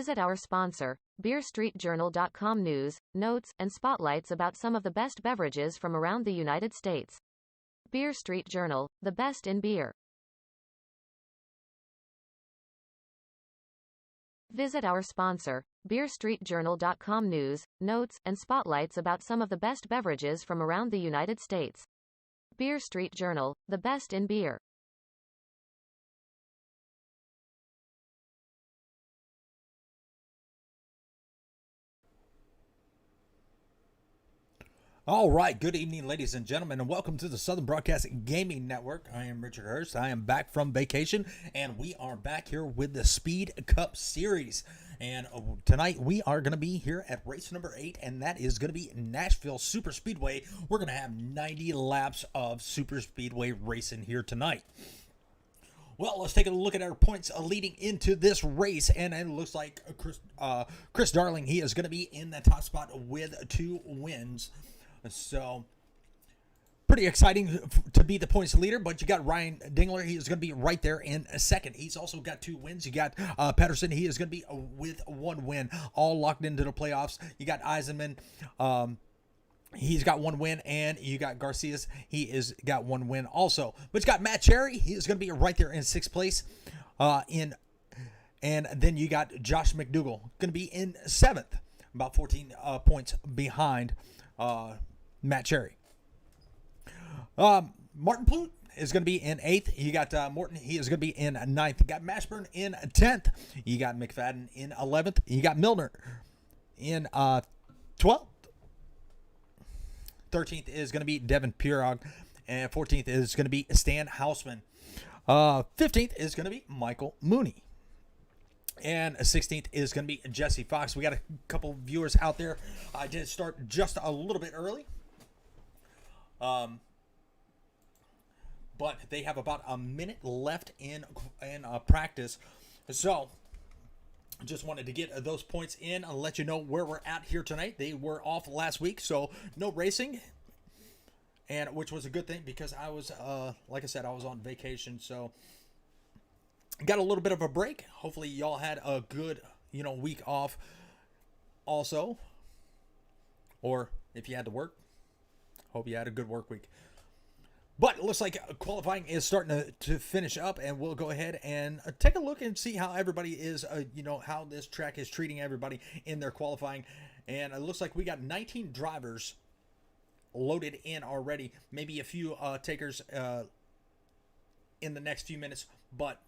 Visit our sponsor, BeerStreetJournal.com news, notes, and spotlights about some of the best beverages from around the United States. Beer Street Journal, the best in beer. Visit our sponsor, BeerStreetJournal.com news, notes, and spotlights about some of the best beverages from around the United States. Beer Street Journal, the best in beer. All right, good evening, ladies and gentlemen, and welcome to the Southern Broadcasting Gaming Network. I am Richard Hurst. I am back from vacation, and we are back here with the Speed Cup Series. And tonight we are going to be here at race number 8, and that is going to be Nashville Super Speedway. We're going to have 90 laps of Super Speedway racing here tonight. Well, let's take a look at our points leading into this race, and it looks like Chris Darling, he is going to be in the top spot with 2 wins. So, pretty exciting to be the points leader, but you got Ryan Dingler. He is going to be right there in a second. He's also got 2 wins. You got Patterson. He is going to be with 1 win, all locked into the playoffs. You got Eisenman. He's got 1 win, and you got Garcias. He is got 1 win also. But you got Matt Cherry. He is going to be right there in 6th place. And then you got Josh McDougall, going to be in 7th, about 14 points behind Matt Cherry. Martin Plute is going to be in 8th. You got Morton. He is going to be in 9th. You got Mashburn in 10th. You got McFadden in 11th. You got Milner in 12th. 13th is going to be Devin Pirog. And 14th is going to be Stan Hausman. 15th is going to be Michael Mooney. And 16th is going to be Jesse Fox. We got a couple viewers out there. I did start just a little bit early. But they have about a minute left in practice. So, just wanted to get those points in and let you know where we're at here tonight. They were off last week, so no racing. And which was a good thing because I was, like I said, I was on vacation. So, got a little bit of a break. Hopefully, y'all had a good, week off also. Or if you had to work, hope you had a good work week. But it looks like qualifying is starting to finish up, and we'll go ahead and take a look and see how everybody is, how this track is treating everybody in their qualifying. And it looks like we got 19 drivers loaded in already. Maybe a few takers in the next few minutes, but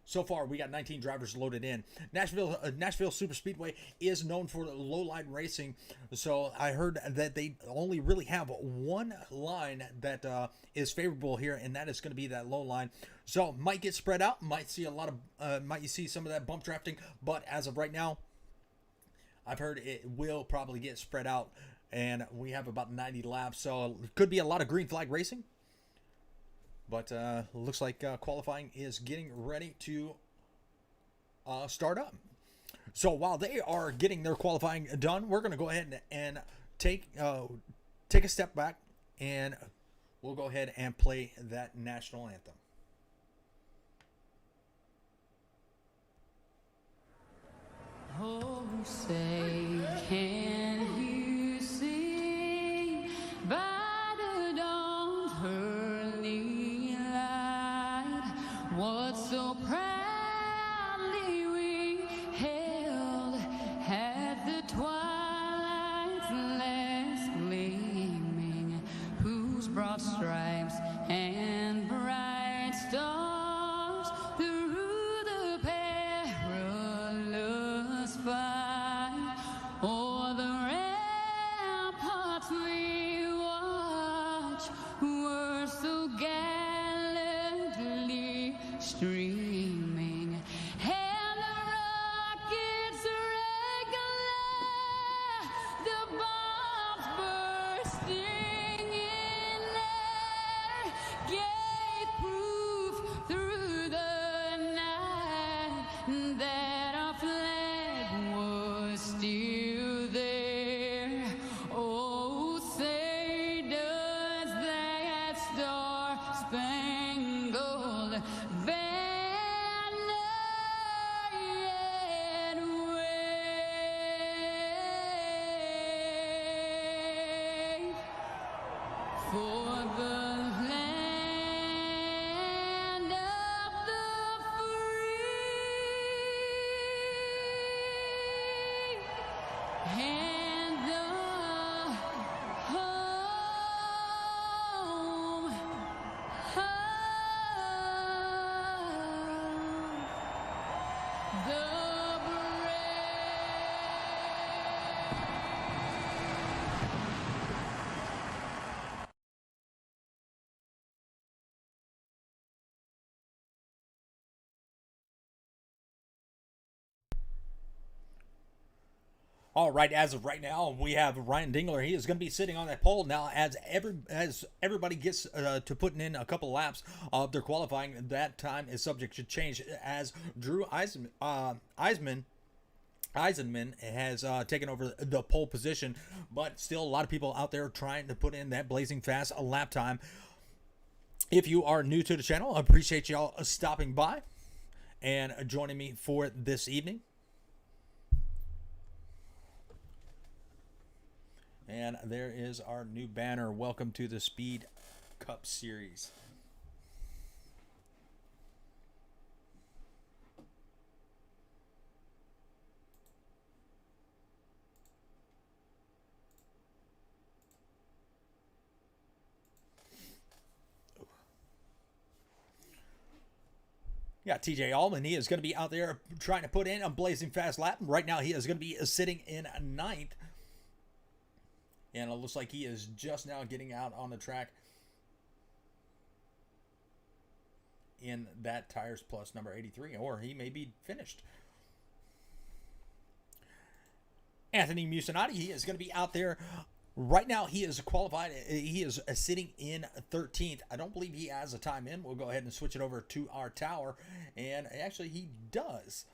so far, we got 19 drivers loaded in. Nashville Super Speedway is known for low-line racing, so I heard that they only really have 1 line that is favorable here, and that is going to be that low line. So, might get spread out, might see might you see some of that bump drafting, but as of right now, I've heard it will probably get spread out, and we have about 90 laps, so it could be a lot of green flag racing. But looks like qualifying is getting ready to start up. So while they are getting their qualifying done, we're going to go ahead and take a step back, and we'll go ahead and play that national anthem. Oh, say, can you see by the dawn's early light what so proudly we held at the twilight's last gleaming, whose broad stripes and bright stars through the perilous fight and the home, the All right, as of right now, we have Ryan Dingler. He is going to be sitting on that pole now. As everybody gets to putting in a couple laps of their qualifying, that time is subject to change. As Drew Eisenman has taken over the pole position, but still a lot of people out there trying to put in that blazing fast lap time. If you are new to the channel, I appreciate y'all stopping by and joining me for this evening. And there is our new banner. Welcome to the Speed Cup Series. Yeah, TJ Allman, he is going to be out there trying to put in a blazing fast lap. Right now, he is going to be sitting in ninth. And it looks like he is just now getting out on the track in that Tires Plus number 83, or he may be finished. Anthony Musinati, he is going to be out there. Right now, he is qualified. He is sitting in 13th. I don't believe he has a time in. We'll go ahead and switch it over to our tower. And actually, he does.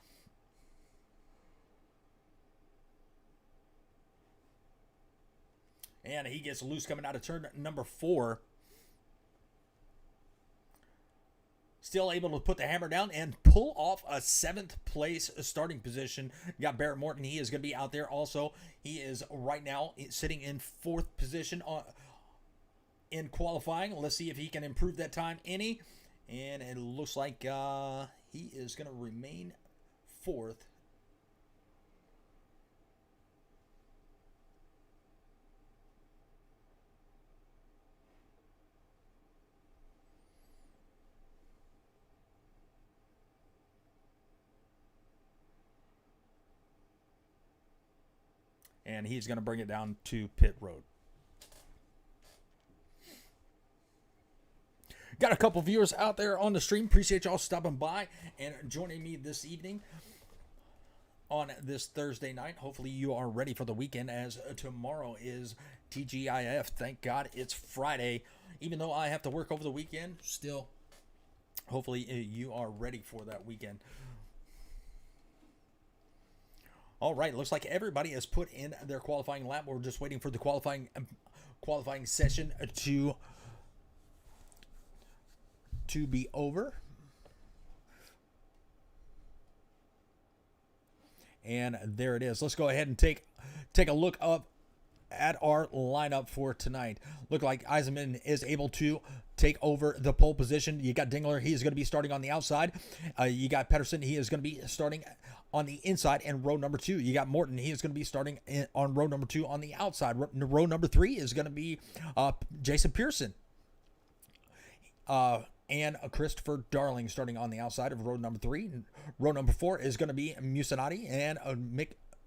And he gets loose coming out of turn number 4. Still able to put the hammer down and pull off a 7th place starting position. You got Barrett Morton. He is going to be out there also. He is right now sitting in 4th position in qualifying. Let's see if he can improve that time any. And it looks like he is going to remain 4th. And he's going to bring it down to pit road. Got a couple viewers out there on the stream. Appreciate y'all stopping by and joining me this evening on this Thursday night. Hopefully you are ready for the weekend, as tomorrow is TGIF. Thank God it's Friday. Even though I have to work over the weekend, still, hopefully you are ready for that weekend. All right, looks like everybody has put in their qualifying lap. We're just waiting for the qualifying session to be over. And there it is. Let's go ahead and take a look up at our lineup for tonight. Look like Eisenman is able to take over the pole position. You got Dingler. He is going to be starting on the outside. You got Pedersen. He is going to be starting on the inside in row number 2. You got Morton. He is going to be starting on row number 2 on the outside. Row number 3 is going to be Jason Pearson. And Christopher Darling starting on the outside of row number 3. Row number 4 is going to be Musinati and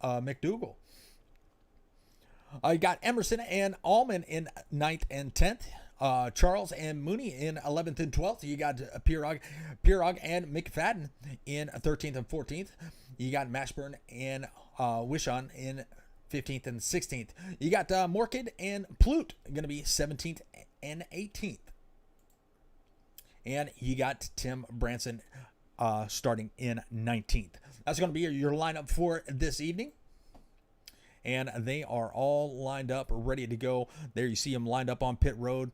McDougall. You got Emerson and Allman in 9th and 10th. Charles and Mooney in 11th and 12th. You got Pirog and McFadden in 13th and 14th. You got Mashburn and Wishon in 15th and 16th. You got Morkid and Plute going to be 17th and 18th. And you got Tim Branson starting in 19th. That's going to be your lineup for this evening. And they are all lined up, ready to go. There you see them lined up on pit road.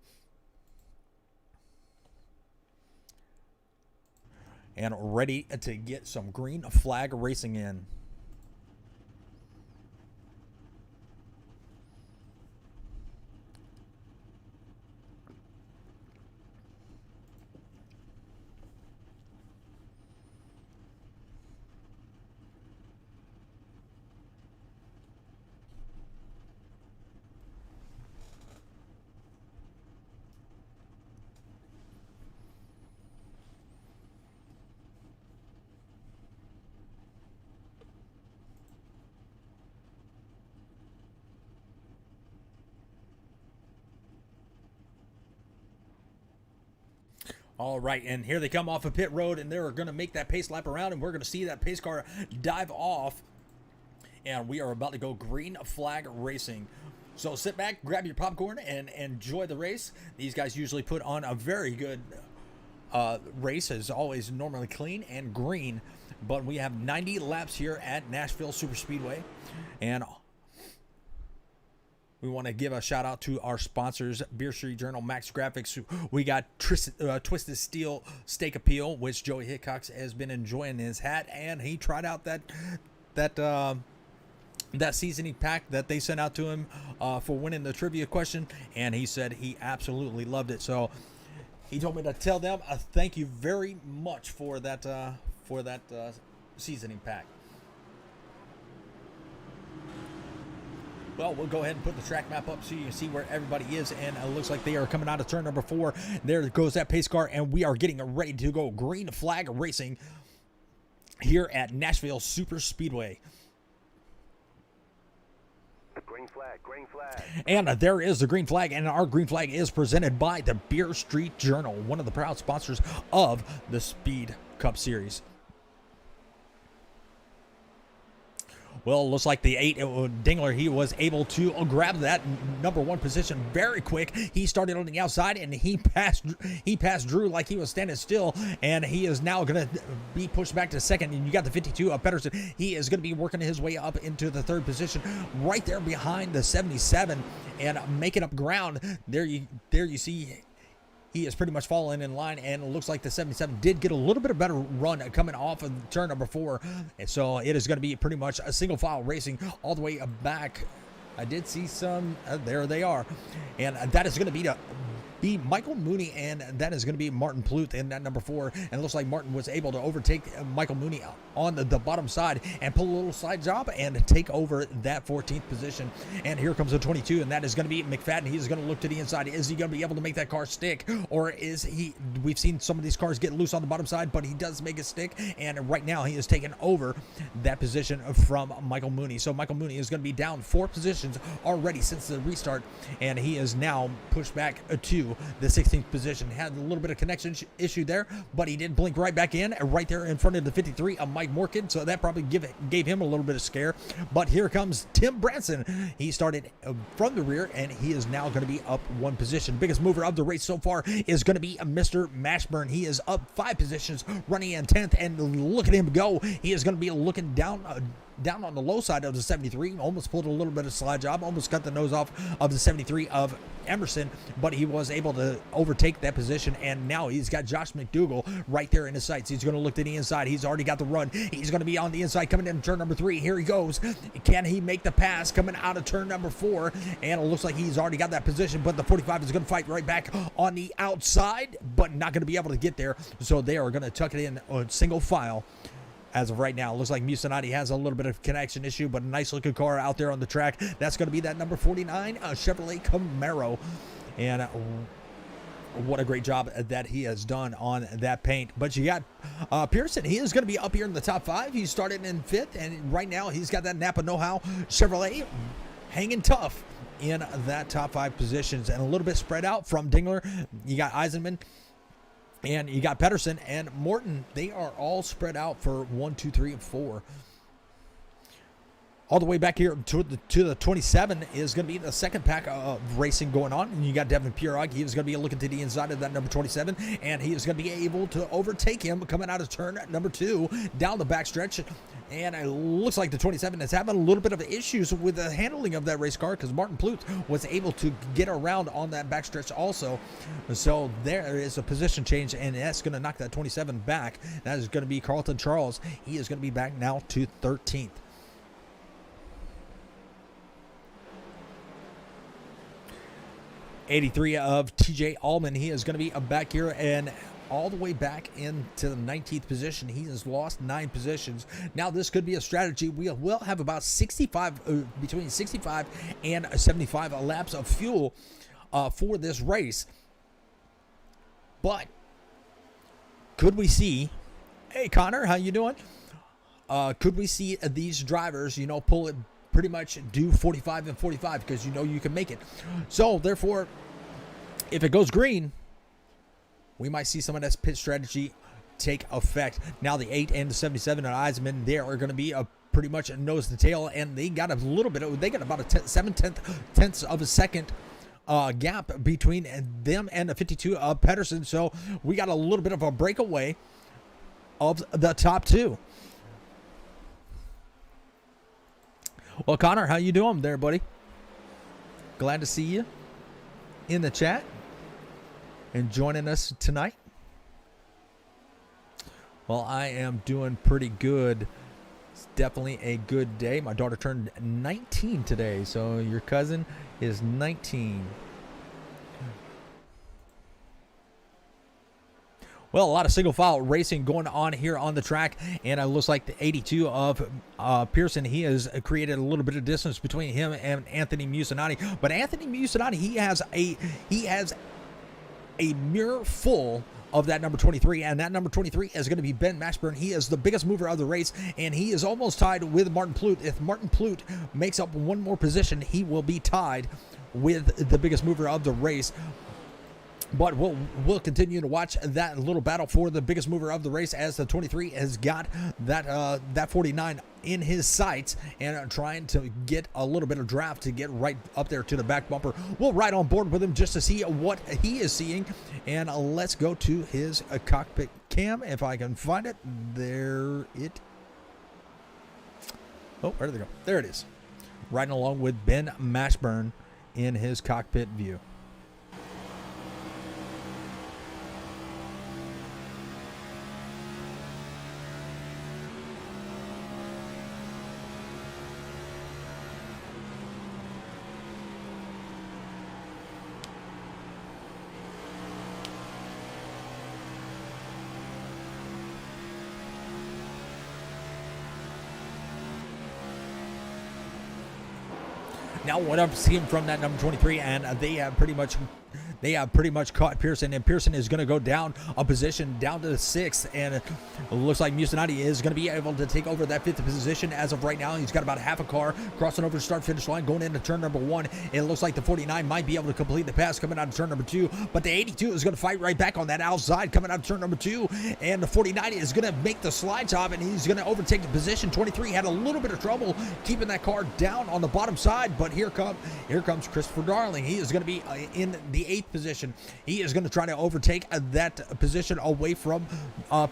And ready to get some green flag racing in. All right, and here they come off of pit road, and they're going to make that pace lap around, and we're going to see that pace car dive off, and we are about to go green flag racing. So sit back, grab your popcorn, and enjoy the race. These guys usually put on a very good race, as always, normally clean and green, but we have 90 laps here at Nashville Super Speedway, and we want to give a shout out to our sponsors, Beer Street Journal, Max Graphics. We got Twisted Steel Steak Appeal, which Joey Hickox has been enjoying his hat, and he tried out that seasoning pack that they sent out to him for winning the trivia question, and he said he absolutely loved it. So he told me to tell them thank you very much for that seasoning pack. Well, we'll go ahead and put the track map up so you can see where everybody is, and it looks like they are coming out of turn number 4. There goes that pace car, and we are getting ready to go green flag racing here at Nashville Super Speedway. Green flag, green flag. And there is the green flag, and our green flag is presented by the Beer Street Journal, one of the proud sponsors of the Speed Cup Series. Well, looks like the 8 Dingler, he was able to grab that number 1 position very quick. He started on the outside, and he passed Drew like he was standing still, and he is now going to be pushed back to second. And you got the 52 of Pedersen. He is going to be working his way up into the 3rd position, right there behind the 77, and making up ground. There you see. He is pretty much falling in line, and it looks like the 77 did get a little bit of better run coming off of turn number 4. And so it is going to be pretty much a single file racing all the way back. I did see some. There they are. And that is going to be Michael Mooney, and that is going to be Martin Pluth in that number 4. And it looks like Martin was able to overtake Michael Mooney on the bottom side and pull a little side job and take over that 14th position. And here comes the 22, and that is going to be McFadden. He's going to look to the inside. Is he going to be able to make that car stick, or is he? We've seen some of these cars get loose on the bottom side, but he does make it stick, and right now he is taking over that position from Michael Mooney. So Michael Mooney is going to be down 4 positions already since the restart, and he is now pushed back to the 16th position. Had a little bit of connection issue there, but he did blink right back in, right there in front of the 53 of Mike Morkin, so that probably gave him a little bit of scare. But here comes Tim Branson. He started from the rear, and he is now going to be up 1 position. Biggest mover of the race so far is going to be Mr. Mashburn. He is up 5 positions, running in 10th, and look at him go. He is going to be looking down on the low side of the 73, almost pulled a little bit of slide job, almost cut the nose off of the 73 of Emerson, but he was able to overtake that position, and now he's got Josh McDougall right there in his sights. He's going to look to the inside. He's already got the run. He's going to be on the inside coming in turn number 3. Here he goes. Can he make the pass coming out of turn number 4? And it looks like he's already got that position, but the 45 is going to fight right back on the outside, but not going to be able to get there, so they are going to tuck it in on single file. As of right now, it looks like Musinati has a little bit of connection issue, but a nice looking car out there on the track. That's going to be that number 49 Chevrolet Camaro. And what a great job that he has done on that paint. But you got Pearson. He is going to be up here in the top 5. He started in 5th, and right now he's got that Napa Know-How Chevrolet hanging tough in that top 5 positions, and a little bit spread out from Dingler. You got Eisenman, and you got Pedersen and Morton. They are all spread out for 1, 2, 3, and 4. All the way back here to the 27 is going to be the second pack of racing going on. And you got Devin Purog. He is going to be looking to the inside of that number 27. And he is going to be able to overtake him coming out of turn number 2 down the backstretch. And it looks like the 27 is having a little bit of issues with the handling of that race car, because Martin Pluth was able to get around on that backstretch also. So there is a position change, and that's going to knock that 27 back. That is going to be Carlton Charles. He is going to be back now to 13th. '83 of TJ Allman. He is going to be back here and all the way back into the 19th position. He has lost 9 positions. Now this could be a strategy. We will have about 65, between 65 and 75 laps of fuel for this race. But could we see, hey Connor, how you doing? Could we see these drivers, pull it, pretty much do 45 and 45, because you can make it. So therefore, if it goes green, we might see some of this pit strategy take effect. Now the 8 and the 77 at Eisenman, they are going to be pretty much nose to tail, and they got a little bit. They got about a 7/10 of a second gap between them and the 52 of Pedersen. So we got a little bit of a breakaway of the top two. Well, Connor, how you doing there, buddy? Glad to see you in the chat and joining us tonight. Well, I am doing pretty good. It's definitely a good day. My daughter turned 19 today, so your cousin is 19. Well, a lot of single file racing going on here on the track, and it looks like the 82 of Pearson, he has created a little bit of distance between him and Anthony Musinati. But Anthony Musinati, he has a mirror full of that number 23, and that number 23 is going to be Ben Mashburn. He is the biggest mover of the race, and he is almost tied with Martin Plute. If Martin Plute makes up one more position, he will be tied with the biggest mover of the race. But we'll continue to watch that little battle for the biggest mover of the race, as the 23 has got that 49 in his sights and trying to get a little bit of draft to get right up there to the back bumper. We'll ride on board with him just to see what he is seeing, and let's go to his cockpit cam if I can find it. There it. Oh, where did they go? There it is. Riding along with Ben Mashburn in his cockpit view. Now what I'm seeing from that number 23, and they have pretty much caught Pearson, and Pearson is going to go down a position, down to the 6th, and it looks like Musinati is going to be able to take over that 5th position as of right now. He's got about half a car crossing over the start-finish line, going into turn number 1. It looks like the 49 might be able to complete the pass coming out of turn number 2, but the 82 is going to fight right back on that outside coming out of turn number 2, and the 49 is going to make the slide top, and he's going to overtake the position. 23 had a little bit of trouble keeping that car down on the bottom side, but here comes Christopher Darling. He is going to be in the 8th position. He is going to try to overtake that position away from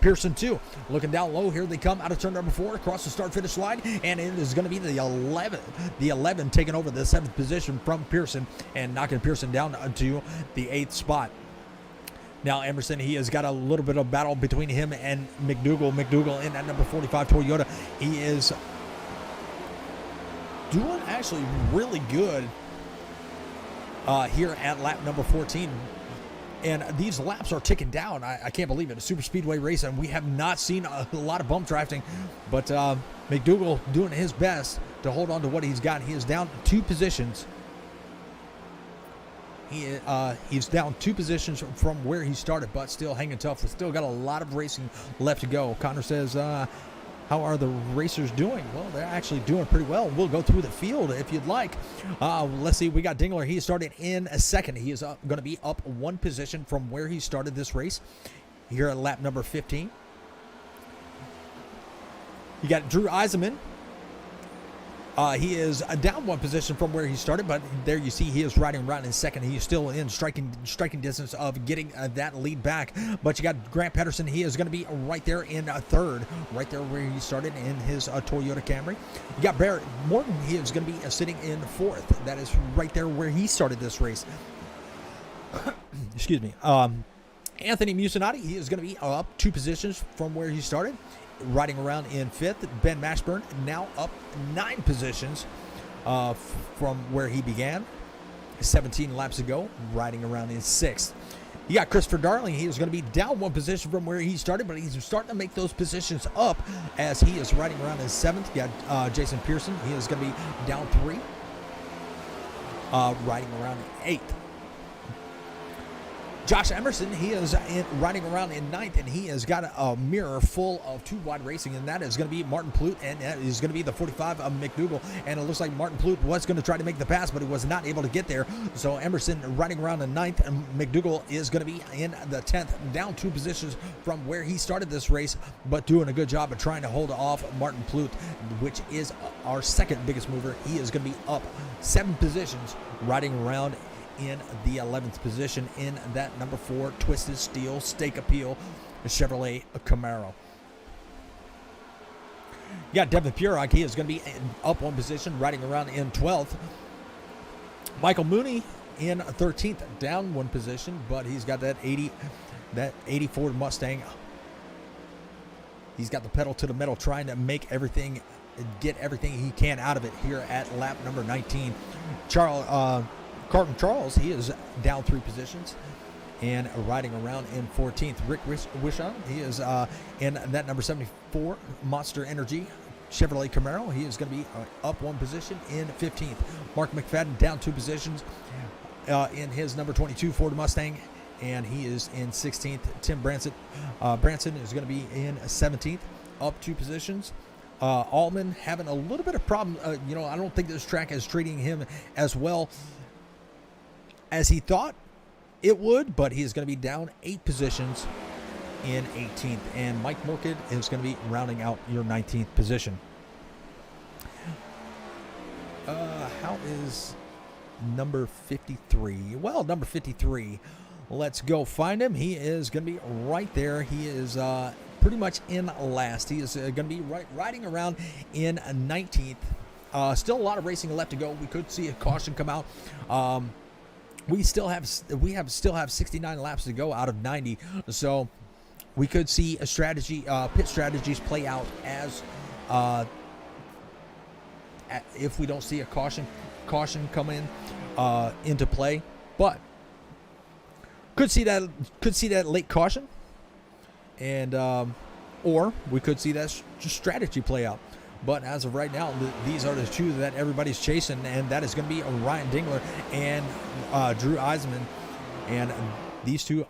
Pearson too. Looking down low, here they come out of turn number 4 across the start finish line, and it is going to be the 11 taking over the 7th position from Pearson and knocking Pearson down to the 8th spot. Now Emerson, he has got a little bit of battle between him and McDougal. McDougal in that number 45 Toyota, he is doing actually really good here at lap number 14, and these laps are ticking down. I can't believe it. A super speedway race, and we have not seen a lot of bump drafting, but McDougal doing his best to hold on to what he's got. He is down 2 positions. He's down 2 positions from where he started, but still hanging tough. We've still got a lot of racing left to go. Connor says, how are the racers doing? Well, they're actually doing pretty well. We'll go through the field if you'd like. Let's see. We got Dingler. He started in a second. He is going to be up 1 position from where he started this race here at lap number 15. You got Drew Eisenman. He is down 1 position from where he started, but there you see he is riding around in second. He is still in striking distance of getting that lead back. But you got Grant Pedersen. He is going to be right there in 3rd, right there where he started in his Toyota Camry. You got Barrett Morton. He is going to be sitting in 4th. That is right there where he started this race. Excuse me. Anthony Musinati, he is going to be up 2 positions from where he started, riding around in 5th. Ben Mashburn now up 9 positions from where he began 17 laps ago, riding around in 6th. You got Christopher Darling. He is going to be down 1 position from where he started, but he's starting to make those positions up as he is riding around in 7th. You got Jason Pearson. He is going to be down 3, riding around in 8th. Josh Emerson, he is riding around in ninth, and he has got a mirror full of two wide racing, and that is going to be Martin Plute, and that is going to be the 45 of McDougal. And it looks like Martin Plute was going to try to make the pass, but he was not able to get there. So Emerson riding around in ninth, and McDougal is going to be in the 10th, down 2 positions from where he started this race, but doing a good job of trying to hold off Martin Plute, which is our second biggest mover. He is going to be up 7 positions, riding around in the 11th position in that number 4 Twisted Steel Stake Appeal Chevrolet Camaro. You got Devin Purrock. He is going to be up 1 position, riding around in 12th. Michael Mooney in 13th, down 1 position, but he's got that 80 Ford Mustang. He's got the pedal to the metal, trying to get everything he can out of it here at lap number 19. Carlton Charles, he is down 3 positions and riding around in 14th. Rick Wishon, he is in that number 74 Monster Energy Chevrolet Camaro. He is going to be up 1 position in 15th. Mark McFadden down 2 positions in his number 22 Ford Mustang, and he is in 16th. Tim Branson is going to be in 17th, up 2 positions. Altman having a little bit of problem. I don't think this track is treating him as well as he thought it would, but he's going to be down 8 positions in 18th. And Mike Morkid is going to be rounding out your 19th position. How is number 53? Well, number 53, let's go find him. He is going to be right there. He is pretty much in last. He is going to be riding around in 19th. Still a lot of racing left to go. We could see a caution come out. We still have 69 laps to go out of 90, so we could see pit strategies play out as if we don't see a caution come into play, but could see that late caution, and or we could see that strategy play out. But as of right now, these are the 2 that everybody's chasing, and that is going to be Ryan Dingler and Drew Eisenman. And these 2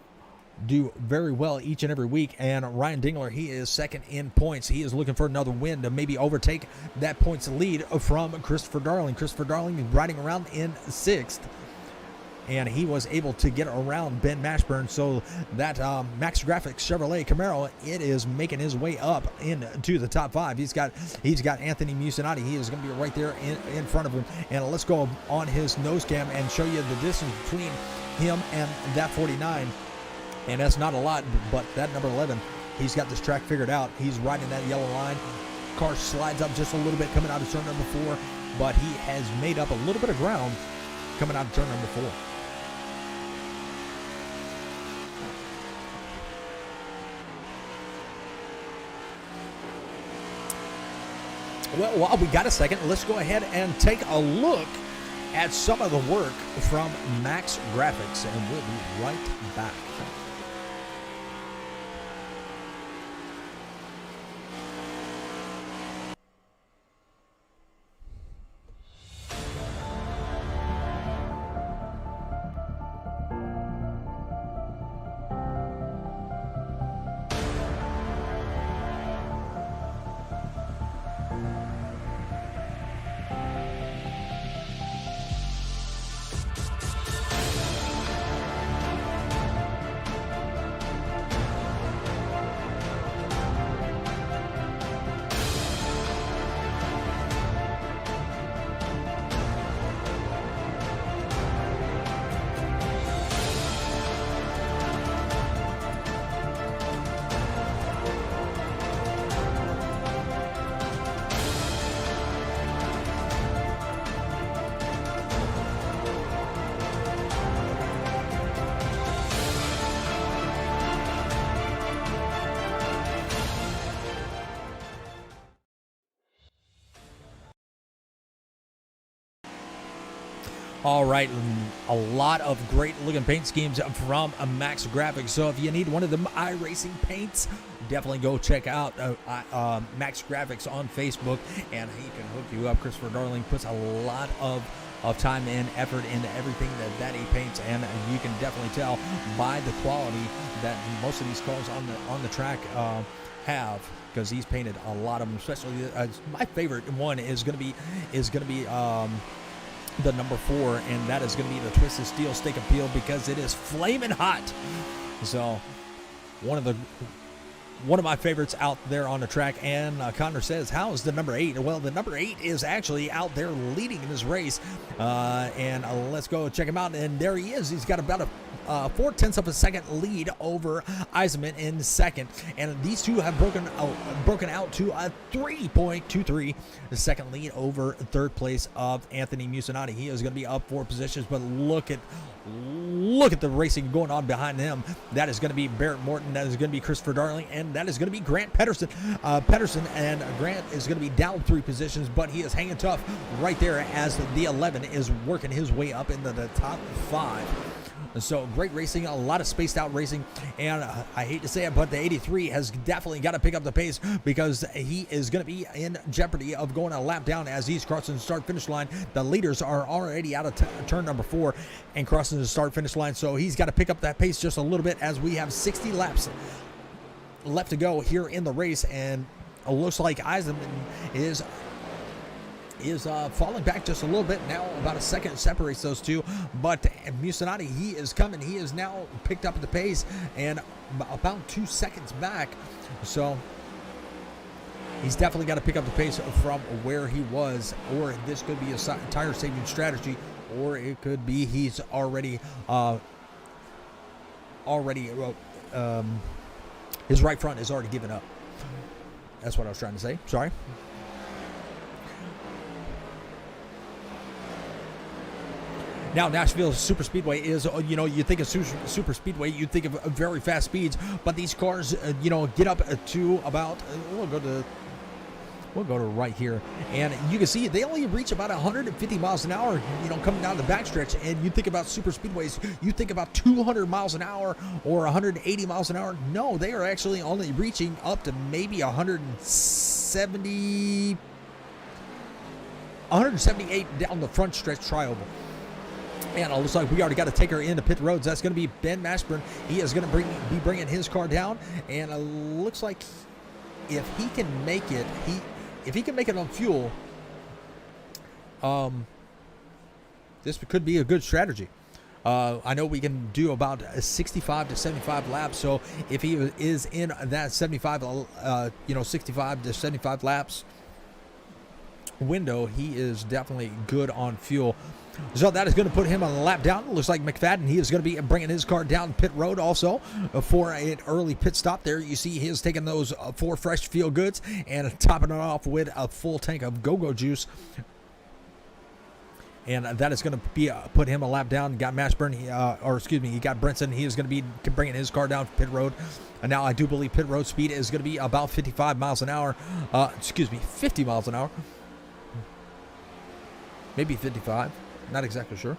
do very well each and every week. And Ryan Dingler, he is second in points. He is looking for another win to maybe overtake that points lead from Christopher Darling. Christopher Darling is riding around in 6th. And he was able to get around Ben Mashburn, so that Max Graphics Chevrolet Camaro, it is making his way up into the top 5. He's got Anthony Musinati. He is going to be right there in front of him. And let's go on his nose cam and show you the distance between him and that 49. And that's not a lot, but that number 11, he's got this track figured out. He's riding that yellow line. Car slides up just a little bit coming out of turn number 4, but he has made up a little bit of ground coming out of turn number 4. Well, while we got a second, let's go ahead and take a look at some of the work from Max Graphics, and we'll be right back. All right, a lot of great looking paint schemes from Max Graphics. So if you need one of them iRacing paints, definitely go check out Max Graphics on Facebook, and he can hook you up. Christopher Darling puts a lot of of time and effort into everything that he paints, and you can definitely tell by the quality that most of these cars on the track have, because he's painted a lot of them. Especially my favorite one is going to be the number 4, and that is going to be the Twisted Steel Steak Appeal, because it is flaming hot. So one of my favorites out there on the track. And Connor says, how is the number 8? Well, the number 8 is actually out there leading in this race. And let's go check him out. And there he is. He's got about a 0.4 of a second lead over Eisenman in second. And these two have broken out to a 3.23 second lead over third place of Anthony Mucinati. He is going to be up 4 positions, but look at the racing going on behind him. That is going to be Barrett Morton. That is going to be Christopher Darling. And that is going to be Grant Pedersen. And Grant is going to be down 3 positions, but he is hanging tough right there as the 11 is working his way up into the top 5. So great racing, a lot of spaced out racing, and I hate to say it, but the 83 has definitely got to pick up the pace, because he is going to be in jeopardy of going a lap down as he's crossing the start-finish line. The leaders are already out of turn number 4 and crossing the start-finish line, so he's got to pick up that pace just a little bit as we have 60 laps left to go here in the race, and it looks like Eisenman is falling back just a little bit now. About a second separates those two, but Mucinati, he is coming. He is now picked up the pace and about 2 seconds back, so he's definitely got to pick up the pace from where he was, or this could be a tire saving strategy, or it could be he's already his right front is already given up. That's what I was trying to say. Sorry. Now, Nashville Super Speedway is, you think of Super Speedway, you think of very fast speeds, but these cars, get up to about, we'll go to right here, and you can see they only reach about 150 miles an hour, coming down the backstretch. And you think about super speedways, you think about 200 miles an hour or 180 miles an hour. No, they are actually only reaching up to maybe 178 down the front stretch trioval. And it looks like we already got a taker into pit roads. That's going to be Ben Mashburn. He is going to be bringing his car down, and it looks like if he can make it, on fuel, this could be a good strategy. I know we can do about 65 to 75 laps. So if he is in that 65 to 75 laps window, he is definitely good on fuel. So that is going to put him on the lap down. It looks like McFadden, he is going to be bringing his car down pit road also for an early pit stop there. You see he is taking those 4 fresh Feel Goods and topping it off with a full tank of Go-Go juice. And that is going to be put him a lap down. Got Mashburn, he got Brinson. He is going to be bringing his car down pit road. And now I do believe pit road speed is going to be about 55 miles an hour. 50 miles an hour. Maybe 55. Not exactly sure.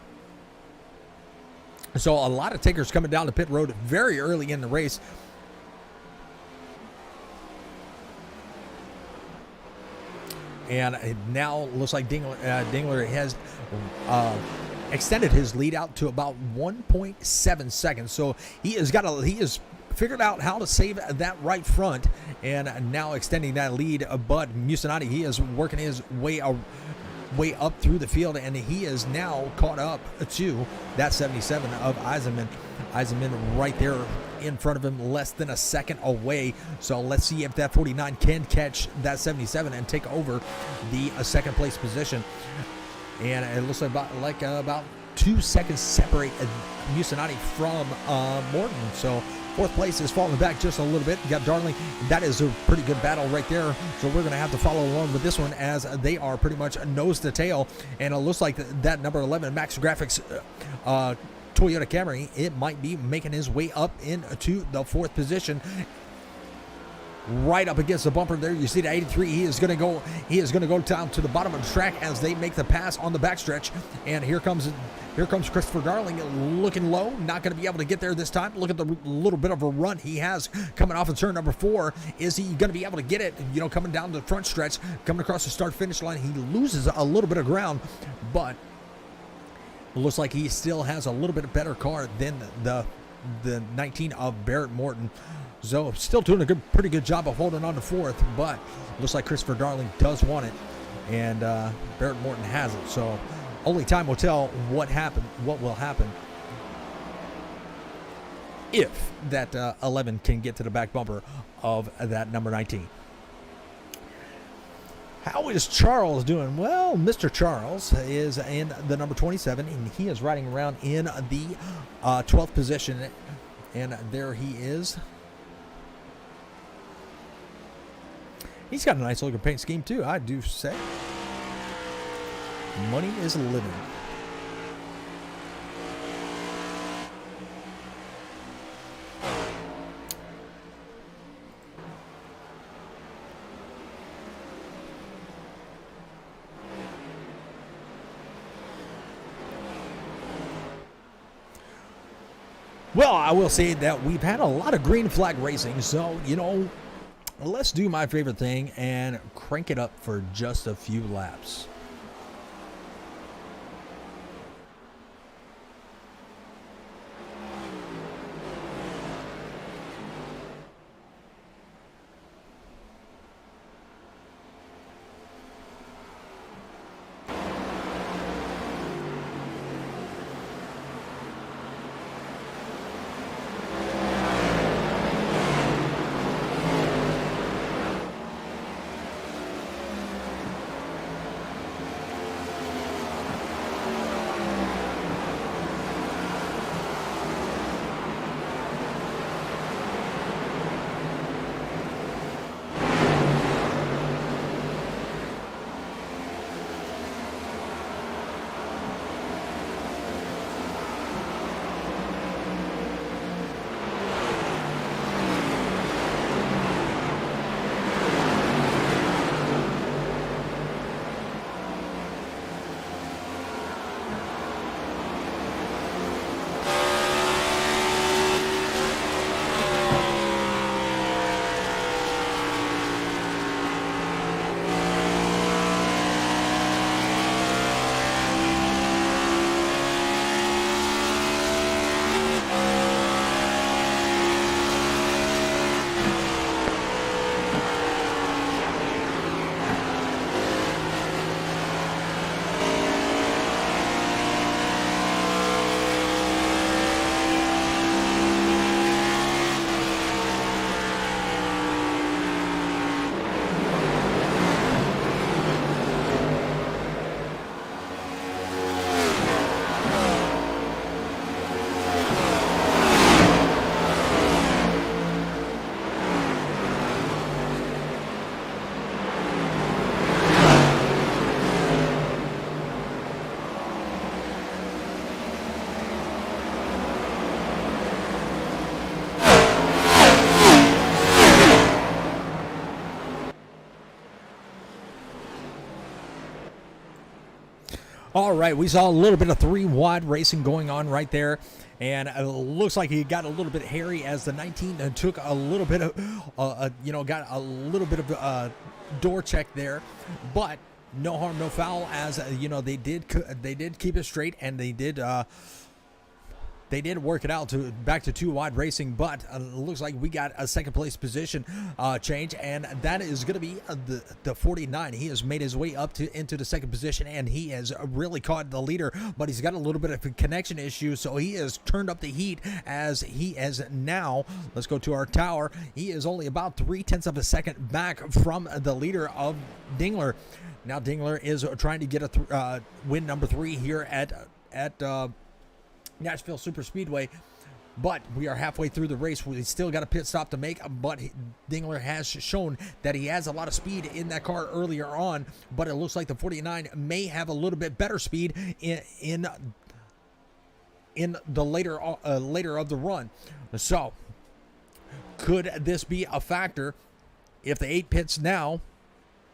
So a lot of takers coming down the pit road very early in the race. And now it looks like Dingler has extended his lead out to about 1.7 seconds. So he has figured out how to save that right front, and now extending that lead. But Mucinati, he is working his way up through the field, and he is now caught up to that 77 of Eisenman. Eisenman right there in front of him, less than a second away. So let's see if that 49 can catch that 77 and take over the second place position. And it looks like about 2 seconds separate Mucinati from Morton. So fourth place is falling back just a little bit. You got Darling. That is a pretty good battle right there. So we're going to have to follow along with this one as they are pretty much nose to tail. And it looks like that number 11 Max Graphics Toyota Camry, it might be making his way up into the 4th position. Right up against the bumper there, you see the 83. He is going to go down to the bottom of the track as they make the pass on the backstretch. And here comes Christopher Darling, looking low, not going to be able to get there this time. Look at the little bit of a run he has coming off of turn number 4. Is he going to be able to get it? Coming down the front stretch, coming across the start-finish line, he loses a little bit of ground, but looks like he still has a little bit better car than the 19 of Barrett Morton. So still doing a pretty good job of holding on to fourth, but looks like Christopher Darling does want it, and Barrett Morton has it. So only time will tell what will happen if that 11 can get to the back bumper of that number 19. How is Charles doing? Well, Mr. Charles is in the number 27, and he is riding around in the 12th position, and there he is. He's got a nice looking paint scheme too, I do say. Money is living. Well, I will say that we've had a lot of green flag racing, so, let's do my favorite thing and crank it up for just a few laps. All right, we saw a little bit of three-wide racing going on right there, and it looks like he got a little bit hairy as the 19 took a little bit of, got a little bit of door check there, but no harm, no foul, as they did keep it straight, and they did work it out back to two-wide racing, but looks like we got a second place position change, and that is going to be the 49. He has made his way up into the second position, and he has really caught the leader, but he's got a little bit of a connection issue, so he has turned up the heat as he has now, let's go to our tower, he is only about 0.3 of a second back from the leader of Dingler. Now Dingler is trying to get a win number 3 here at Nashville Super Speedway, but we are halfway through the race. We still got a pit stop to make, but Dingler has shown that he has a lot of speed in that car earlier on, but it looks like the 49 may have a little bit better speed in the later of the run. So could this be a factor? If the 8 pits now,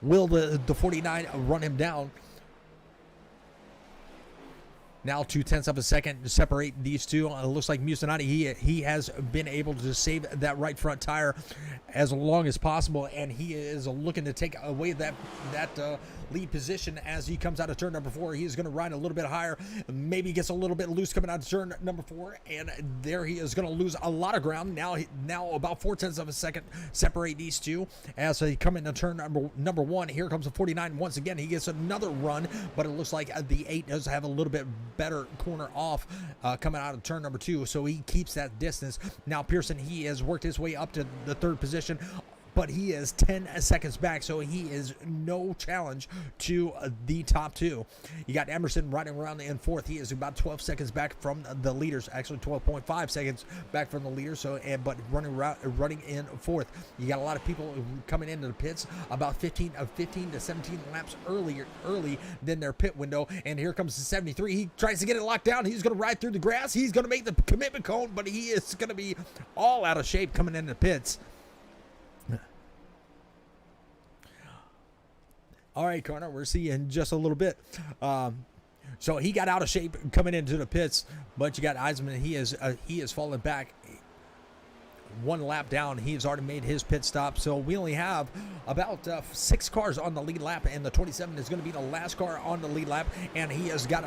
will the 49 run him down? Now 0.2 of a second to separate these two. It looks like Musinati, he has been able to save that right front tire as long as possible, and he is looking to take away that lead position as he comes out of turn number 4. He is going to ride a little bit higher, maybe gets a little bit loose coming out of turn number 4, and there he is going to lose a lot of ground. Now about 0.4 of a second separate these two as they come into turn number 1. Here comes the 49 once again. He gets another run, but it looks like the 8 does have a little bit better corner off coming out of turn number 2, so he keeps that distance. Now Pearson, he has worked his way up to the 3rd position, but he is 10 seconds back, so he is no challenge to the top 2. You got Emerson riding around in 4th. He is about 12 seconds back from the leaders, actually 12.5 seconds back from the leaders. So, but running in 4th. You got a lot of people coming into the pits about 15 to 17 laps early than their pit window. And here comes the 73. He tries to get it locked down. He's going to ride through the grass. He's going to make the commitment cone, but he is going to be all out of shape coming into the pits. All right, Connor, we'll see you in just a little bit. So he got out of shape coming into the pits, but you got Eisman. He is falling back 1 lap down. He has already made his pit stop. So we only have about 6 cars on the lead lap, and the 27 is going to be the last car on the lead lap, and he has got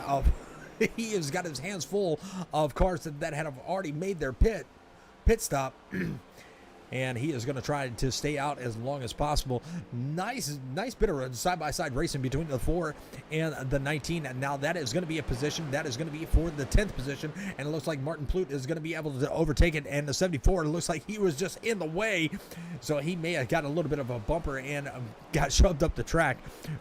his hands full of cars that have already made their pit stop. And he is going to try to stay out as long as possible. Nice bit of side-by-side racing between the 4 and the 19. And now that is going to be a position that is going to be for the 10th position. And it looks like Martin Plute is going to be able to overtake it. And the 74, it looks like he was just in the way. So he may have got a little bit of a bumper and got shoved up the track.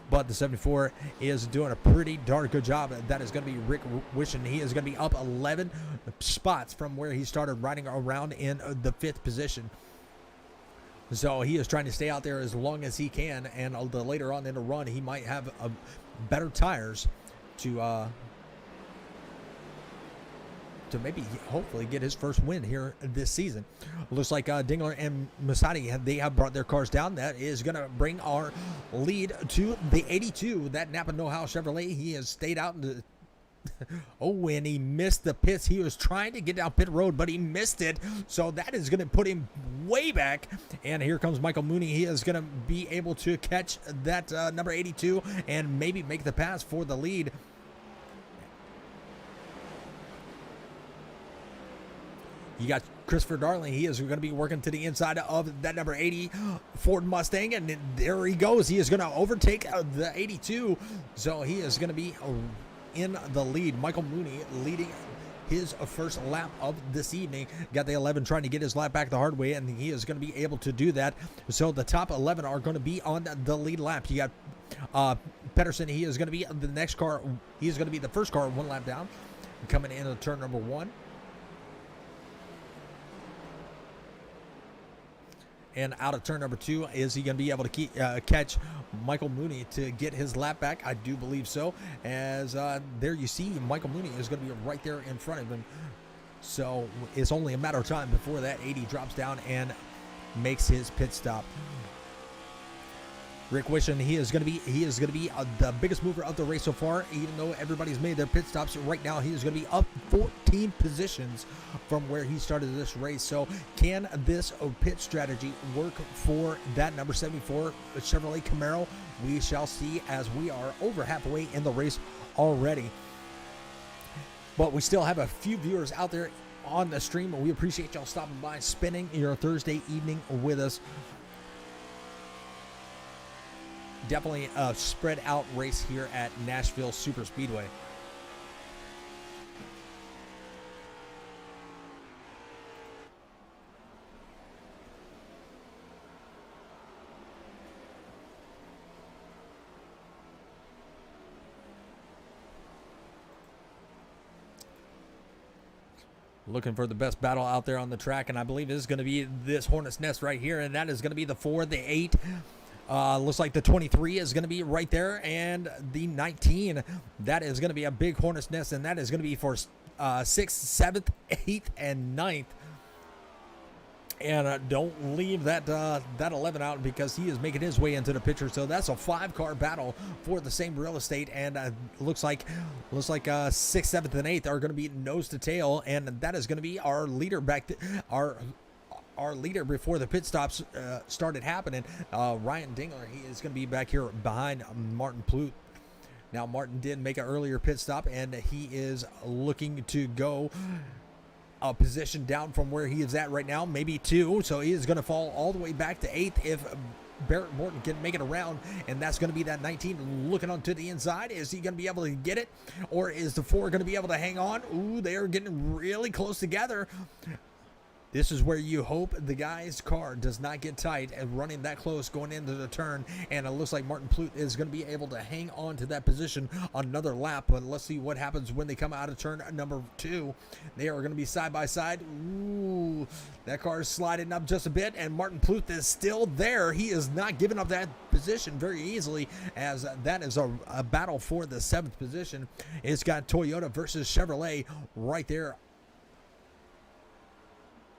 But the 74 is doing a pretty darn good job. That is going to be Rick Wishing. He is going to be up 11 spots from where he started riding around in the 5th position. So he is trying to stay out there as long as he can, and later on in the run, he might have better tires to maybe hopefully get his first win here this season. Looks like Dingler and Masati, they have brought their cars down. That is going to bring our lead to the 82. That Napa Know-How Chevrolet, he has stayed out in the oh, and he missed the pits. He was trying to get down pit road, but he missed it. So that is going to put him way back. And here comes Michael Mooney. He is going to be able to catch that number 82 and maybe make the pass for the lead. You got Christopher Darling. He is going to be working to the inside of that number 80 Ford Mustang. And there he goes. He is going to overtake the 82. So he is going to be in the lead. Michael Mooney leading his first lap of this evening. Got the 11 trying to get his lap back the hard way, and he is going to be able to do that. So the top 11 are going to be on the lead lap. You got Pedersen. He is going to be the next car. He is going to be the first car 1 lap down coming into turn number 1. And out of turn number 2, is he going to be able to catch Michael Mooney to get his lap back? I do believe so. As there you see, Michael Mooney is going to be right there in front of him. So it's only a matter of time before that 80 drops down and makes his pit stop. Rick Wishing, he is going to be the biggest mover of the race so far. Even though everybody's made their pit stops right now, he is going to be up 14 positions from where he started this race. So can this pit strategy work for that number 74 Chevrolet Camaro? We shall see, as we are over halfway in the race already. But we still have a few viewers out there on the stream, and we appreciate y'all stopping by, spending your Thursday evening with us. Definitely a spread out race here at Nashville Super Speedway. Looking for the best battle out there on the track, and I believe this is going to be this Hornet's Nest right here, and that is going to be the 4, the 8. Looks like the 23 is going to be right there, and the 19, that is going to be a big Hornet's Nest, and that is going to be for 6th, 7th, 8th, and 9th. And don't leave that 11 out, because he is making his way into the picture. So that's a 5-car battle for the same real estate, and looks like 6th, 7th, and 8th are going to be nose to tail, and that is going to be our leader our leader before the pit stops started happening. Ryan Dingler, he is going to be back here behind Martin Plout. Now Martin did make an earlier pit stop, and he is looking to go a position down from where he is at right now, maybe 2. So he is going to fall all the way back to 8th if Barrett Morton can make it around, and that's going to be that 19 looking onto the inside. Is he going to be able to get it, or is the 4 going to be able to hang on? Ooh, they are getting really close together. This is where you hope the guy's car does not get tight and running that close going into the turn. And it looks like Martin Plout is going to be able to hang on to that position on another lap. But let's see what happens when they come out of turn number 2. They are going to be side by side. Ooh, that car is sliding up just a bit, and Martin Plout is still there. He is not giving up that position very easily, as that is a battle for the 7th position. It's got Toyota versus Chevrolet right there.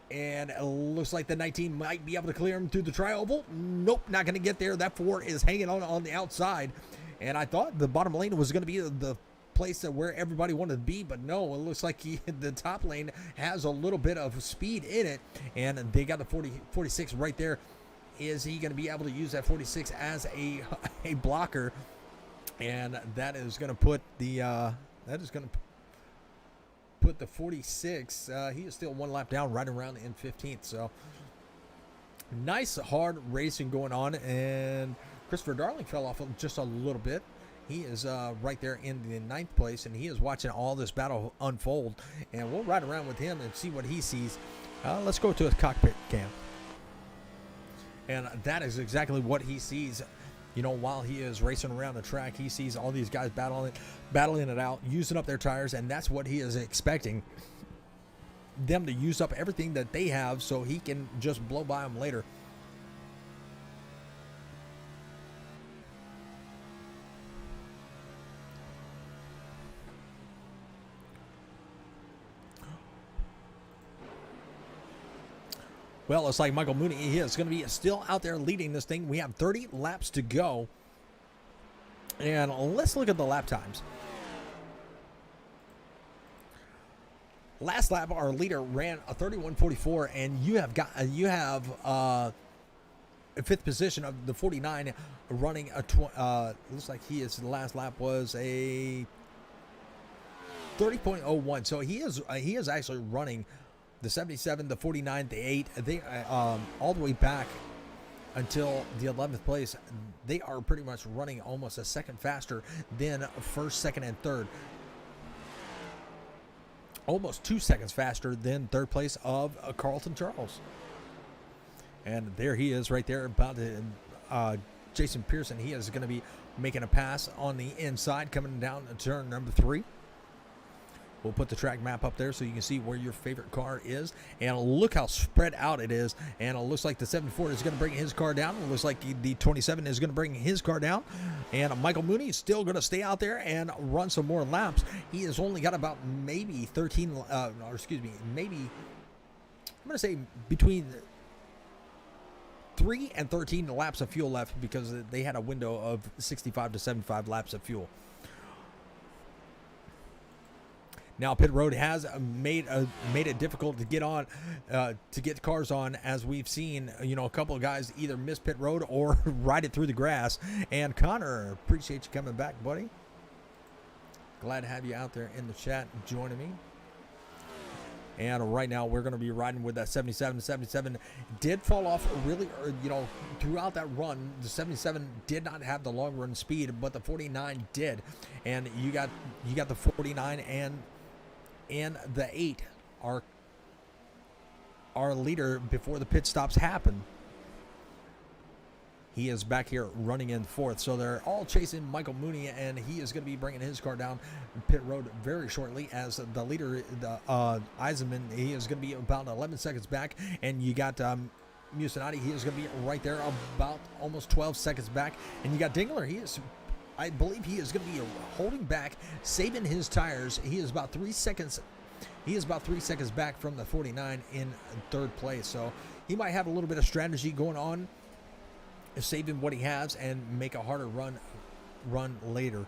And it looks like the 19 might be able to clear him through the tri-oval. Nope, not going to get there. That 4 is hanging on the outside. And I thought the bottom lane was going to be the place where everybody wanted to be, but no, it looks like the top lane has a little bit of speed in it. And they got the 46 right there. Is he going to be able to use that 46 as a blocker? And that is going to put the put the 46, he is still 1 lap down, right around in 15th. So nice hard racing going on, and Christopher Darling fell off just a little bit. He is right there in the 9th place, and he is watching all this battle unfold, and we'll ride around with him and see what he sees. Let's go to his cockpit cam, and that is exactly what he sees. You know, while he is racing around the track, he sees all these guys battling it out, using up their tires, and that's what he is expecting them to use up everything that they have so he can just blow by them later. Well, it's like Michael Mooney, he is going to be still out there leading this thing. We have 30 laps to go. And let's look at the lap times. Last lap, our leader ran a 31:44, and you have a 5th position of the 49 running a looks like his last lap was a 30.01. So he is actually running the 77, the 49, the 8, they all the way back until the 11th place. They are pretty much running almost a second faster than 1st, 2nd, and 3rd. Almost 2 seconds faster than 3rd place of Carlton Charles. And there he is right there about to, Jason Pearson. He is going to be making a pass on the inside coming down to turn number 3. We'll put the track map up there so you can see where your favorite car is. And look how spread out it is. And it looks like the 74 is going to bring his car down. It looks like the 27 is going to bring his car down. And Michael Mooney is still going to stay out there and run some more laps. He has only got about maybe maybe, I'm going to say between 3 and 13 laps of fuel left, because they had a window of 65 to 75 laps of fuel. Now, pit road has made it difficult to get on, to get cars on, as we've seen. You know, a couple of guys either miss pit road or ride it through the grass. And Connor, appreciate you coming back, buddy. Glad to have you out there in the chat joining me. And right now, we're going to be riding with that 77. 77 did fall off really, throughout that run. The 77 did not have the long run speed, but the 49 did. And you got the 49 and the 8 are our leader before the pit stops happen. He is back here running in 4th. So they're all chasing Michael Mooney, and he is going to be bringing his car down pit road very shortly, as the leader, Eisenman, he is going to be about 11 seconds back. And you got Mucinati, he is going to be right there about almost 12 seconds back. And you got Dingler, I believe he is going to be holding back, saving his tires. He is about 3 seconds. He is about 3 seconds back from the 49 in 3rd place. So he might have a little bit of strategy going on, saving what he has and make a harder run later.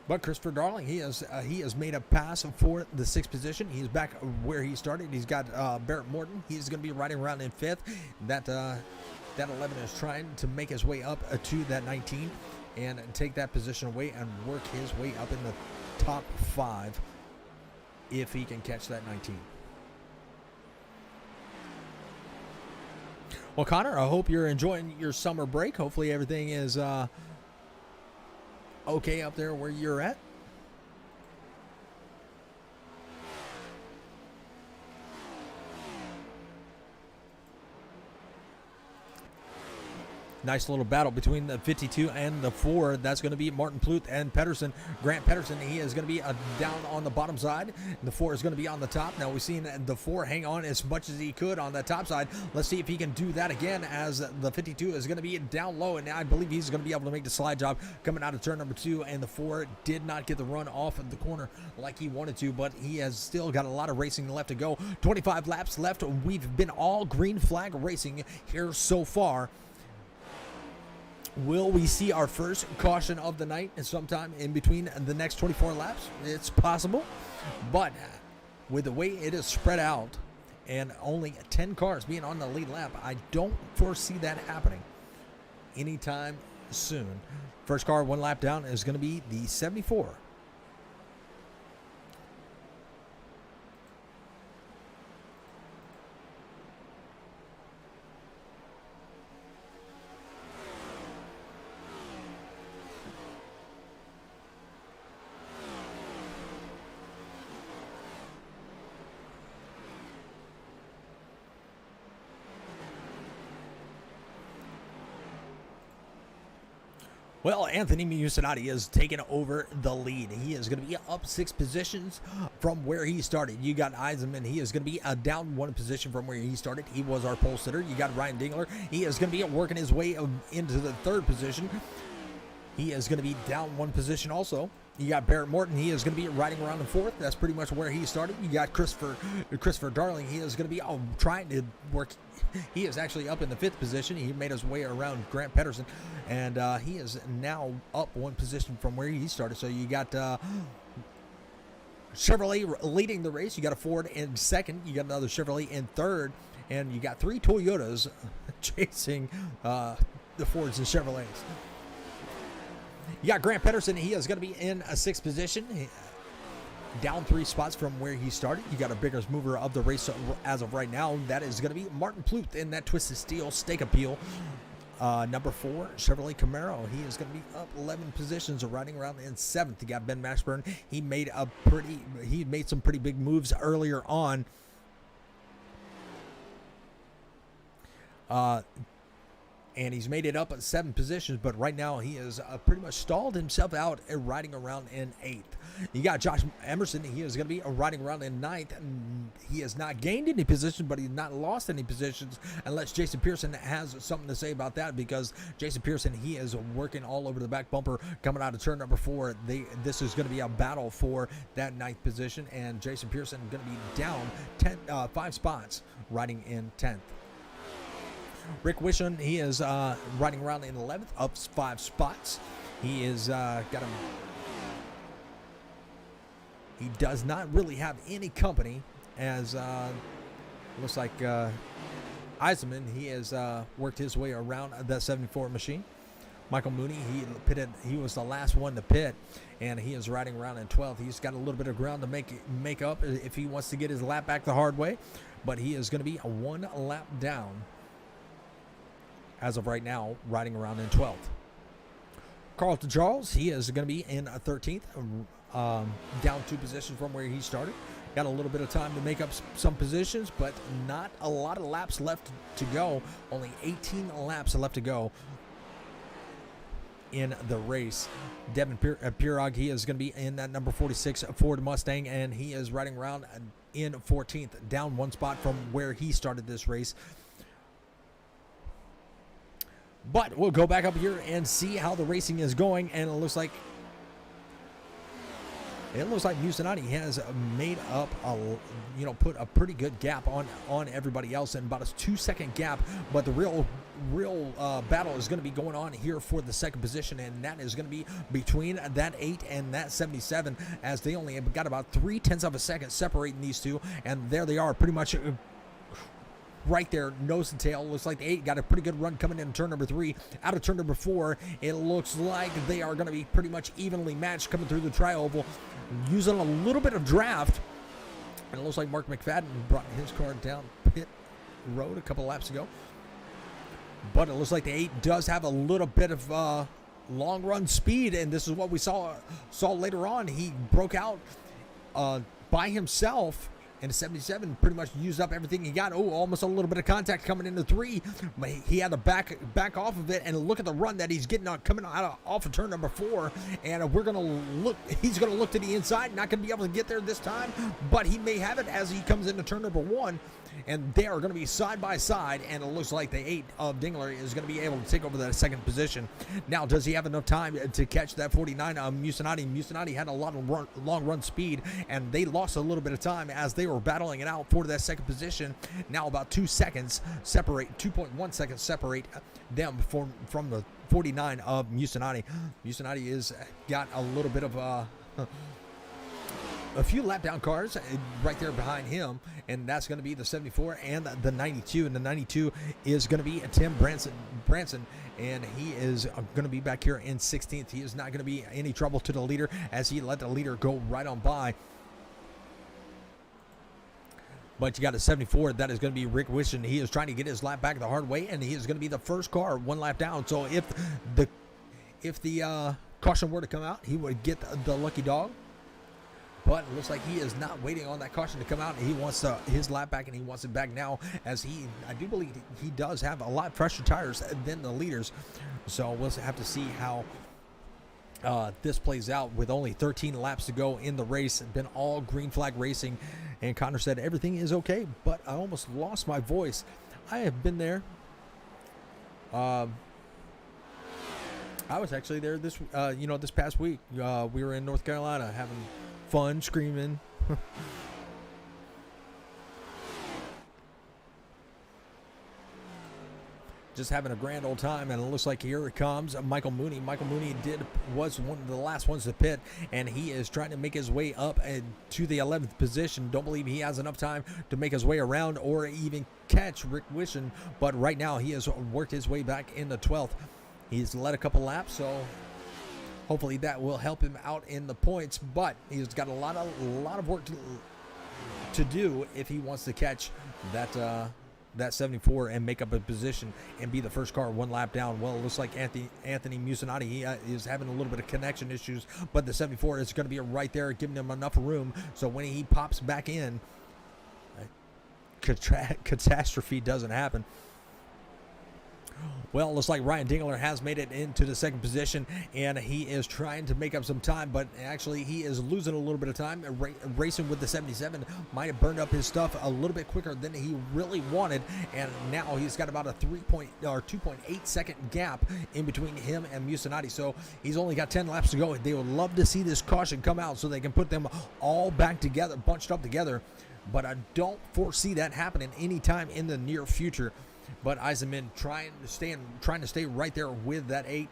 But Christopher Darling, he has made a pass for the 6th position. He's back where he started. He's got Barrett Morton. He's going to be riding around in 5th. That 11 is trying to make his way up to that 19 and take that position away and work his way up in the top 5 if he can catch that 19. Well, Connor, I hope you're enjoying your summer break. Hopefully everything is okay up there where you're at. Nice little battle between the 52 and the 4. That's going to be Martin Pluth and Pedersen. Grant Pedersen, he is going to be down on the bottom side. The 4 is going to be on the top. Now we've seen the 4 hang on as much as he could on that top side. Let's see if he can do that again, as the 52 is going to be down low, and I believe he's going to be able to make the slide job coming out of turn number 2. And the 4 did not get the run off of the corner like he wanted to, but he has still got a lot of racing left to go. 25 laps left. We've been all green flag racing here so far. Will we see our first caution of the night sometime in between the next 24 laps? It's possible, but with the way it is spread out and only 10 cars being on the lead lap, I don't foresee that happening anytime soon. First car 1 lap down is going to be the 74. Well, Anthony Mucinati is taking over the lead. He is going to be up 6 positions from where he started. You got Eisenman. He is going to be down 1 position from where he started. He was our pole sitter. You got Ryan Dingler. He is going to be working his way into the 3rd position. He is going to be down 1 position also. You got Barrett Morton. He is going to be riding around in 4th. That's pretty much where he started. You got Christopher Darling. He is going to be trying to work. He is actually up in the 5th position. He made his way around Grant Pedersen, and he is now up 1 position from where he started. So you got Chevrolet leading the race. You got a Ford in 2nd. You got another Chevrolet in 3rd, and you got 3 Toyotas chasing the Fords and Chevrolets. You got Grant Pedersen. He is going to be in a 6th position, down 3 spots from where he started. You got a bigger mover of the race as of right now. That is going to be Martin Pluth in that Twisted Steel Stake Appeal. Number 4, Chevrolet Camaro. He is going to be up 11 positions, riding around in 7th. You got Ben Mashburn. He made some pretty big moves earlier on. And he's made it up at 7 positions, but right now he has pretty much stalled himself out and riding around in 8th. You got Josh Emerson. He is going to be riding around in 9th. And he has not gained any positions, but he's not lost any positions, unless Jason Pearson has something to say about that, because Jason Pearson, he is working all over the back bumper coming out of turn number 4. This is going to be a battle for that 9th position, and Jason Pearson going to be down 5 spots, riding in 10th. Rick Wishon, he is riding around in 11th, up 5 spots. He is got him. He does not really have any company, as looks like Eisenman. He has worked his way around that 74 machine. Michael Mooney, he pitted. He was the last one to pit, and he is riding around in 12th. He's got a little bit of ground to make up if he wants to get his lap back the hard way, but he is going to be a 1 lap down as of right now, riding around in 12th. Carlton Charles, he is going to be in 13th, down 2 positions from where he started. Got a little bit of time to make up some positions, but not a lot of laps left to go. Only 18 laps left to go in the race. Devin Pirog, he is going to be in that number 46 Ford Mustang, and he is riding around in 14th, down 1 spot from where he started this race. But we'll go back up here and see how the racing is going, and it looks like It looks like Musinati has made up put a pretty good gap on everybody else, in about a 2-second gap. But the real battle is going to be going on here for the second position, and that is going to be between that 8 and that 77, as they only have got about 0.3 of a second separating these two, and there they are, pretty much right there, nose and tail. Looks like the 8 got a pretty good run coming in turn number 3. Out of turn number 4, it looks like they are going to be pretty much evenly matched coming through the tri-oval, using a little bit of draft. And it looks like Mark McFadden brought his car down pit road a couple laps ago. But it looks like the 8 does have a little bit of long run speed, and this is what we saw later on. He broke out by himself, and 77 pretty much used up everything he got. Oh, almost a little bit of contact coming into 3. But he had to back off of it, and look at the run that he's getting coming off of turn number 4. And he's going to look to the inside, not going to be able to get there this time, but he may have it as he comes into turn number 1. And they are going to be side by side, and it looks like the 8 of Dingler is going to be able to take over that second position. Now, does he have enough time to catch that 49 of Musinati? Musinati had a lot of long run speed, and they lost a little bit of time as they were battling it out for that second position. Now about 2 seconds separate, 2.1 seconds separate them from the 49 of Musinati. Musinati is got a little bit of a few lap down cars right there behind him, and that's going to be the 74 and the 92. And the 92 is going to be Tim Branson, and he is going to be back here in 16th. He is not going to be any trouble to the leader, as he let the leader go right on by. But you got a 74, that is going to be Rick Wishon. He is trying to get his lap back the hard way, and he is going to be the first car 1 lap down. So if the caution were to come out, he would get the lucky dog. But it looks like he is not waiting on that caution to come out. He wants his lap back, and he wants it back now, as I do believe he does have a lot fresher tires than the leaders. So we'll have to see how this plays out with only 13 laps to go in the race. It's been all green flag racing, and Connor said everything is okay, but I almost lost my voice. I have been there. I was actually there this past week. We were in North Carolina having fun, screaming. Just having a grand old time, and it looks like here it comes Michael Mooney. Michael Mooney was one of the last ones to pit, and he is trying to make his way up to the 11th position. Don't believe he has enough time to make his way around or even catch Rick Wishon, but right now he has worked his way back in the 12th. He's led a couple laps, so hopefully that will help him out in the points, but he's got a lot of work to do if he wants to catch that 74 and make up a position and be the first car 1 lap down. Well, it looks like Anthony Musinati, he is having a little bit of connection issues, but the 74 is going to be right there, giving him enough room, so when he pops back in, catastrophe doesn't happen. Well, it looks like Ryan Dingler has made it into the second position, and he is trying to make up some time, but actually he is losing a little bit of time. Racing with the 77 might have burned up his stuff a little bit quicker than he really wanted, and now he's got about a 2.8 second gap in between him and Musinati, so he's only got 10 laps to go. They would love to see this caution come out so they can put them all back together, bunched up together, but I don't foresee that happening anytime in the near future. But Eisenman trying to stay right there with that 8,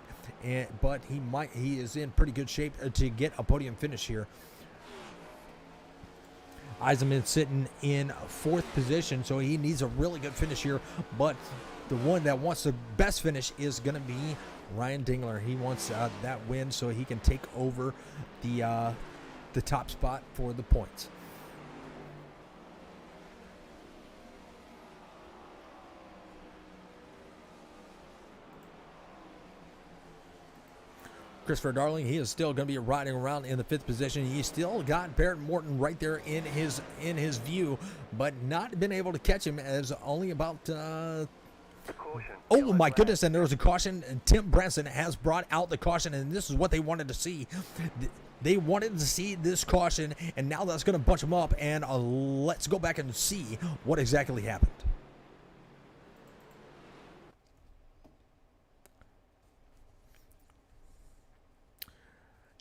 but he is in pretty good shape to get a podium finish here. Eisenman sitting in 4th position, so he needs a really good finish here, but the one that wants the best finish is going to be Ryan Dingler. He wants that win so he can take over the top spot for the points. Christopher Darling, he is still going to be riding around in the 5th position. He's still got Barrett Morton right there in his view, but not been able to catch him, as only about oh my goodness, and there was a caution, and Tim Branson has brought out the caution, and this is what they wanted to see. They wanted to see this caution, and now that's going to bunch them up, and let's go back and see what exactly happened.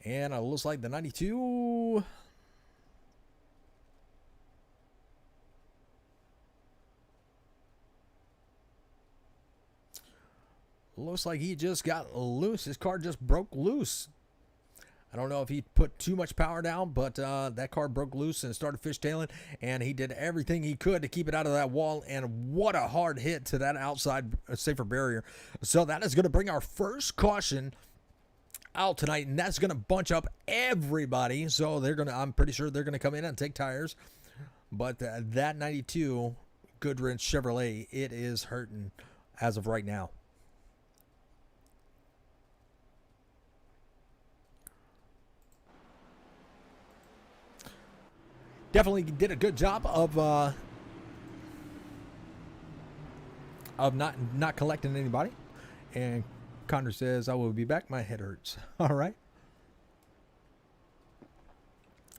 And it looks like the 92. Looks like he just got loose. His car just broke loose. I don't know if he put too much power down, but that car broke loose and started fishtailing, and he did everything he could to keep it out of that wall, and what a hard hit to that outside safer barrier. So that is going to bring our first caution out tonight, and that's going to bunch up everybody. So I'm pretty sure they're going to come in and take tires, but that 92 Goodwrench Chevrolet, it is hurting as of right now. Definitely did a good job of not collecting anybody. And Connor says, I will be back. My head hurts. All right.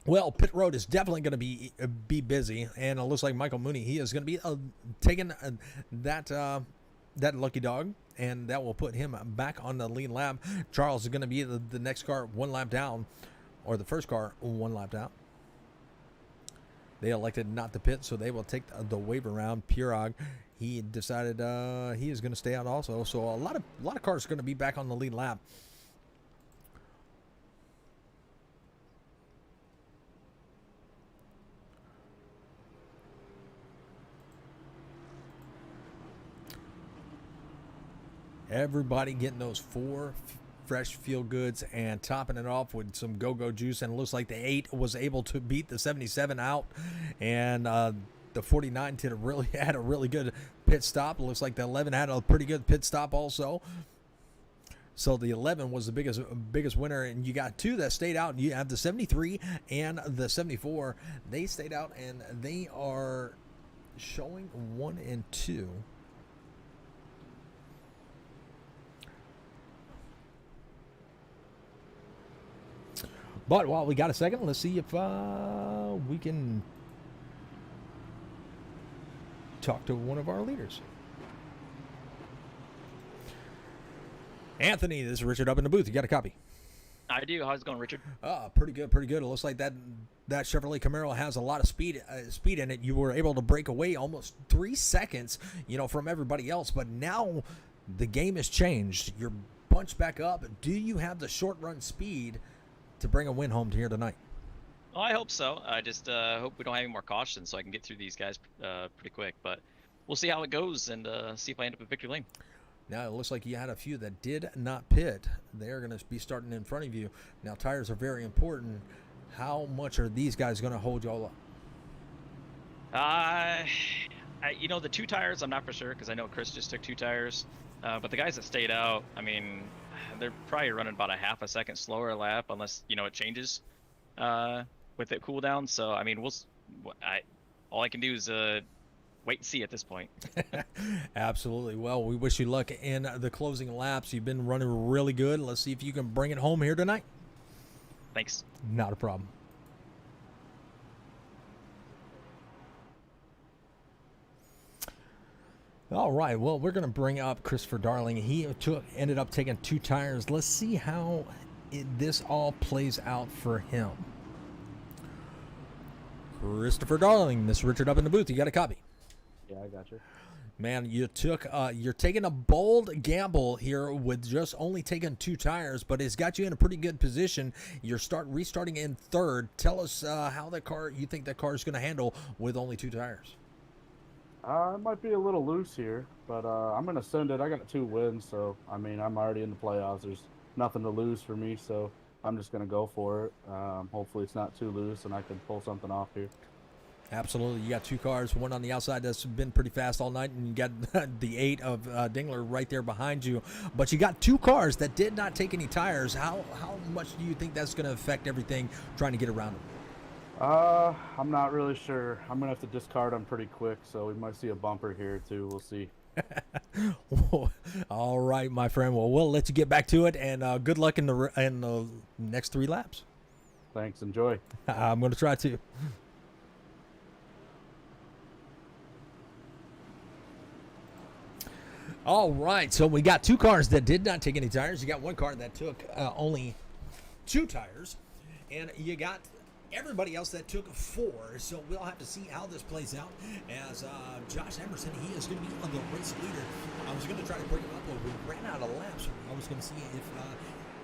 Well, pit road is definitely going to be busy, and it looks like Michael Mooney, he is going to be taking that lucky dog, and that will put him back on the lead lap. Charles is going to be the next car one lap down, or the first car one lap down. They elected not to pit, so they will take the wave around. Pirog, he decided he is going to stay out also. So a lot of cars are going to be back on the lead lap. Everybody getting those 4 fresh feel goods and topping it off with some go-go juice, and it looks like the 8 was able to beat the 77 out, and the 49 had a really good pit stop. It looks like the 11 had a pretty good pit stop also. So the 11 was the biggest winner, and you got 2 that stayed out. You have the 73 and the 74. They stayed out, and they are showing 1 and 2. But while we got a second, let's see if we can talk to one of our leaders. Anthony, this is Richard up in the booth. You got a copy? I do. How's it going, Richard? Pretty good, pretty good. It looks like that Chevrolet Camaro has a lot of speed in it. You were able to break away almost 3 seconds, from everybody else. But now the game has changed. You're bunched back up. Do you have the short run speed to bring a win home here tonight? Well, I hope so. I just hope we don't have any more caution so I can get through these guys pretty quick. But we'll see how it goes and see if I end up at victory lane. Now, it looks like you had a few that did not pit. They're going to be starting in front of you. Now, tires are very important. How much are these guys going to hold you all up? The 2 tires, I'm not for sure because I know Chris just took 2 tires. But the guys that stayed out, they're probably running about a half a second slower lap unless, it changes with it cooldown. So, all I can do is wait and see at this point. Absolutely. Well, we wish you luck in the closing laps. You've been running really good. Let's see if you can bring it home here tonight. Thanks. Not a problem. All right. Well, we're going to bring up Christopher Darling. He ended up taking 2 tires. Let's see how this all plays out for him. Christopher Darling, this is Richard up in the booth. You got a copy? Yeah, I got you. Man, you're taking a bold gamble here with just only taking 2 tires, but it's got you in a pretty good position. You're restarting in 3rd. Tell us how you think that car is going to handle with only 2 tires. It might be a little loose here, but I'm going to send it. I got 2 wins, so, I'm already in the playoffs. There's nothing to lose for me, so I'm just going to go for it. Hopefully it's not too loose and I can pull something off here. Absolutely. You got 2 cars, one on the outside that's been pretty fast all night, and you got the 8 of Dingler right there behind you. But you got 2 cars that did not take any tires. How much do you think that's going to affect everything trying to get around them? I'm not really sure. I'm going to have to discard them pretty quick, so we might see a bumper here too. We'll see. All right, my friend. Well, we'll let you get back to it, and good luck in the next 3 laps. Thanks. Enjoy. I'm going to try to. All right, so we got 2 cars that did not take any tires. You got 1 car that took only 2 tires, and you got everybody else that took 4. So we'll have to see how this plays out as Josh Emerson, he is going to be the race leader. I was going to try to bring him up, but we ran out of laps. I was going to see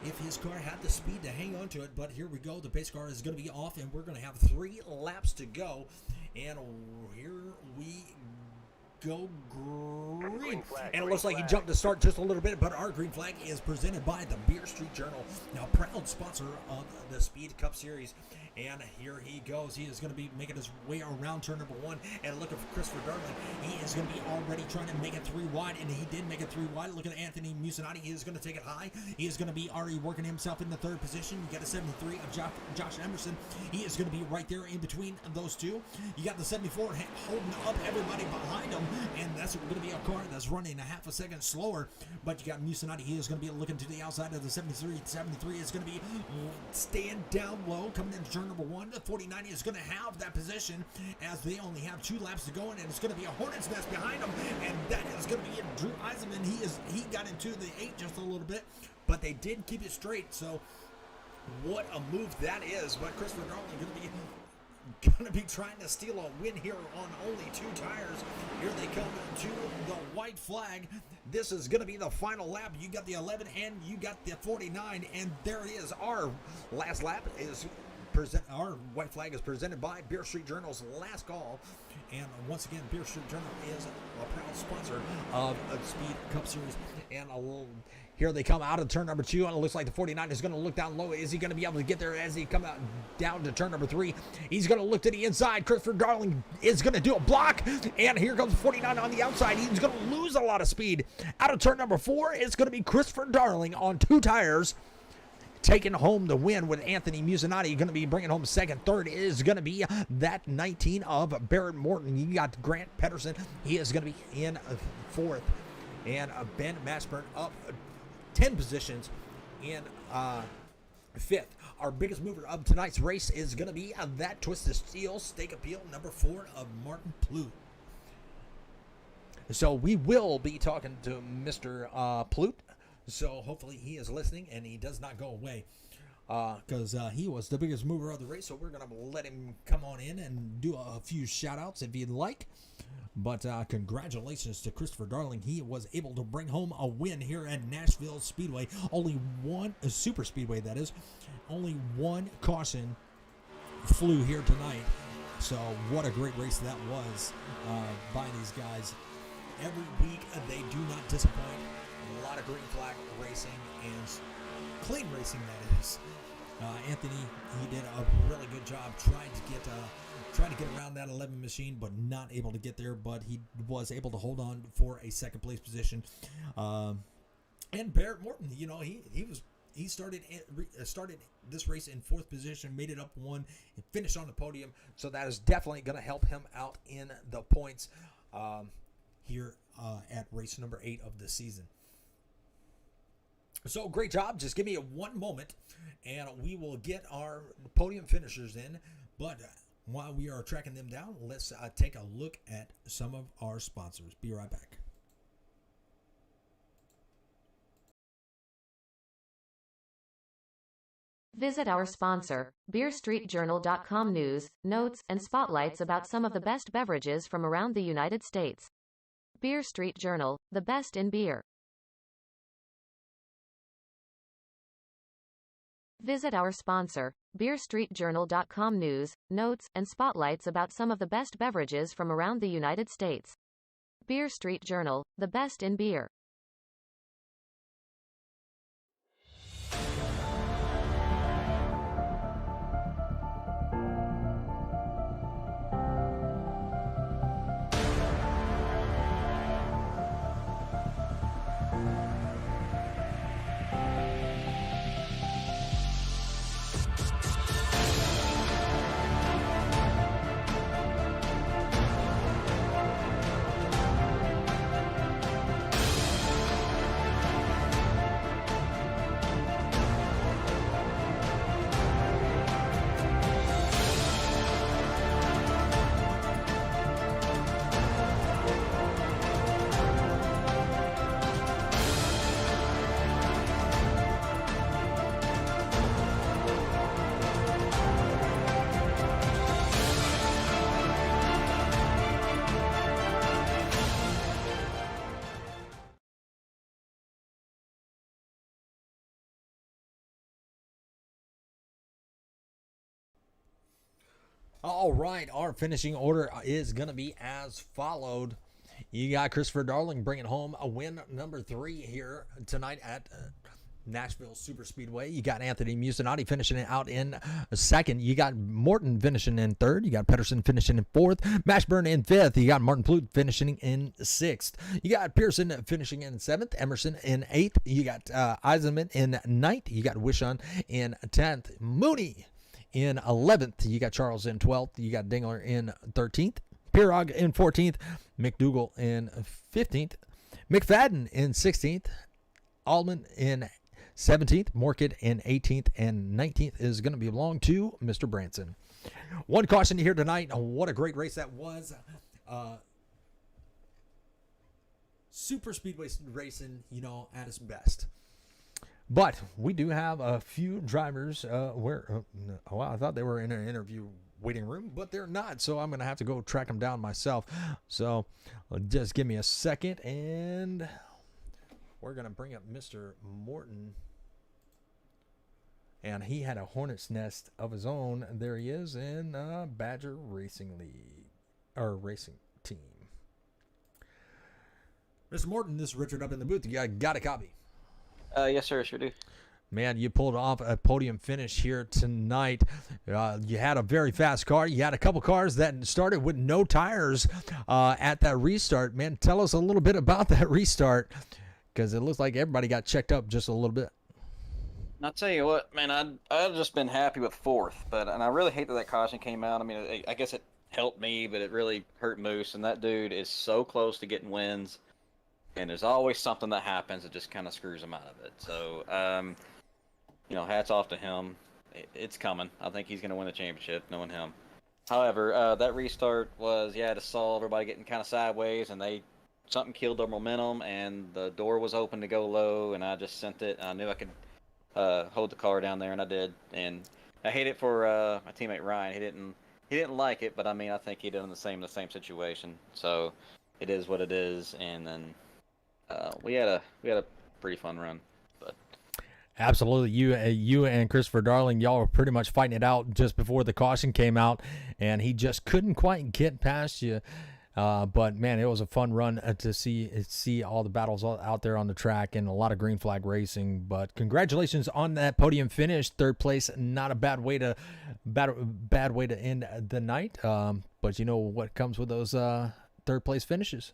if his car had the speed to hang on to it, but here we go. The pace car is going to be off, and we're going to have 3 laps to go. And here we go, green. And it looks like he jumped to start just a little bit, but our green flag is presented by the Beer Street Journal, now proud sponsor of the Speed Cup Series. And here he goes. He is going to be making his way around turn number 1. And looking for Christopher Darling. He is going to be already trying to make it 3 wide. And he did make it 3 wide. Looking at Anthony Musonati. He is going to take it high. He is going to be already working himself in the 3rd position. You got a 73 of Josh Emerson. He is going to be right there in between those two. You got the 74 holding up everybody behind him. And that's going to be a car that's running a half a second slower. But you got Musonati. He is going to be looking to the outside of the 73. 73 is going to be staying down low. Coming into turn number 1. The 49 is going to have that position as they only have 2 laps to go, and it's going to be a hornet's nest behind them, and that is going to be Drew Eisenman. He got into the 8 just a little bit, but they did keep it straight. So what a move that is. But Christopher Darling going to be trying to steal a win here on only 2 tires. Here they come to the white flag. This is going to be the final lap. You got the 11 and you got the 49, and there it is. Our last lap is our white flag is presented by Beer Street Journal's Last Call. And once again, Beer Street Journal is a proud sponsor of the Speed Cup Series. And here they come out of turn number 2, and it looks like the 49 is going to look down low. Is he going to be able to get there as he come out down to turn number 3? He's going to look to the inside. Christopher Darling is going to do a block, and here comes 49 on the outside. He's going to lose a lot of speed. Out of turn number 4, it's going to be Christopher Darling on 2 tires, taking home the win, with Anthony Musonati going to be bringing home 2nd. 3rd is going to be that 19 of Barrett Morton. You got Grant Pedersen. He is going to be in 4th. And Ben Mashburn up 10 positions in 5th. Our biggest mover of tonight's race is going to be that Twisted Steel Stake Appeal number 4 of Martin Plout. So we will be talking to Mr. Plout. So hopefully he is listening and he does not go away, because he was the biggest mover of the race. So we're going to let him come on in and do a few shout outs if you'd like. But congratulations to Christopher Darling. He was able to bring home a win here at Nashville Speedway. Only one, super speedway that is, only 1 caution flew here tonight. So what a great race that was by these guys. Every week they do not disappoint. A lot of green flag racing and clean racing, that is. Anthony, he did a really good job trying to get around that 11 machine, but not able to get there. But he was able to hold on for a 2nd place position. And Barrett Morton, he started this race in 4th position, made it up 1, and finished on the podium. So that is definitely going to help him out in the points here at race number 8 of the season. So great job. Just give me one moment and we will get our podium finishers in. But while we are tracking them down, let's take a look at some of our sponsors. Be right back. Visit our sponsor, BeerStreetJournal.com news, notes, and spotlights about some of the best beverages from around the United States. Beer Street Journal, the best in beer. Visit our sponsor, BeerStreetJournal.com news, notes, and spotlights about some of the best beverages from around the United States. Beer Street Journal, the best in beer. All right, our finishing order is going to be as followed. You got Christopher Darling bringing home a win number 3 here tonight at Nashville Super Speedway. You got Anthony Musinati finishing it out in second. You got Morton finishing in third. You got Pedersen finishing in fourth. Mashburn in fifth. You got Martin Plute finishing in sixth. You got Pearson finishing in seventh. Emerson in eighth. You got Eisenman in ninth. You got Wishon in 10th. Mooney in 11th. You got Charles in 12th. You got Dingler in 13th. Pirog in 14th. McDougal in 15th. McFadden in 16th. Allman in 17th. Morkid in 18th. And 19th is going to belong to Mr. Branson. One caution here tonight. What a great race that was. Super Speedway racing, at its best. But we do have a few drivers I thought they were in an interview waiting room, but they're not. So I'm going to have to go track them down myself. So just give me a second, and we're going to bring up Mr. Morton. And he had a hornet's nest of his own. There he is in Badger Racing League, or Racing Team. Mr. Morton, this is Richard up in the booth. You got a copy? Yes, sir. Sure do. Man, you pulled off a podium finish here tonight. You had a very fast car. You had a couple cars that started with no tires at that restart. Man, tell us a little bit about that restart, because it looks like everybody got checked up just a little bit. I'll tell you what, man, I've just been happy with fourth, and I really hate that caution came out. I mean, I guess it helped me, but it really hurt Moose, and that dude is so close to getting wins. And there's always something that happens that just kind of screws him out of it. So, hats off to him. It's coming. I think he's going to win the championship, knowing him. However, that restart was, to solve everybody getting kind of sideways, and something killed their momentum, and the door was open to go low, and I just sent it. I knew I could hold the car down there, and I did. And I hate it for my teammate Ryan. He didn't like it, but I think he did in the same situation. So it is what it is, and then. We had a pretty fun run, but absolutely, you and Christopher Darling, y'all were pretty much fighting it out just before the caution came out, and he just couldn't quite get past you. But man, it was a fun run to see all the battles out there on the track, and a lot of green flag racing. But congratulations on that podium finish, third place. Not a bad way to end the night. But you know what comes with those third place finishes?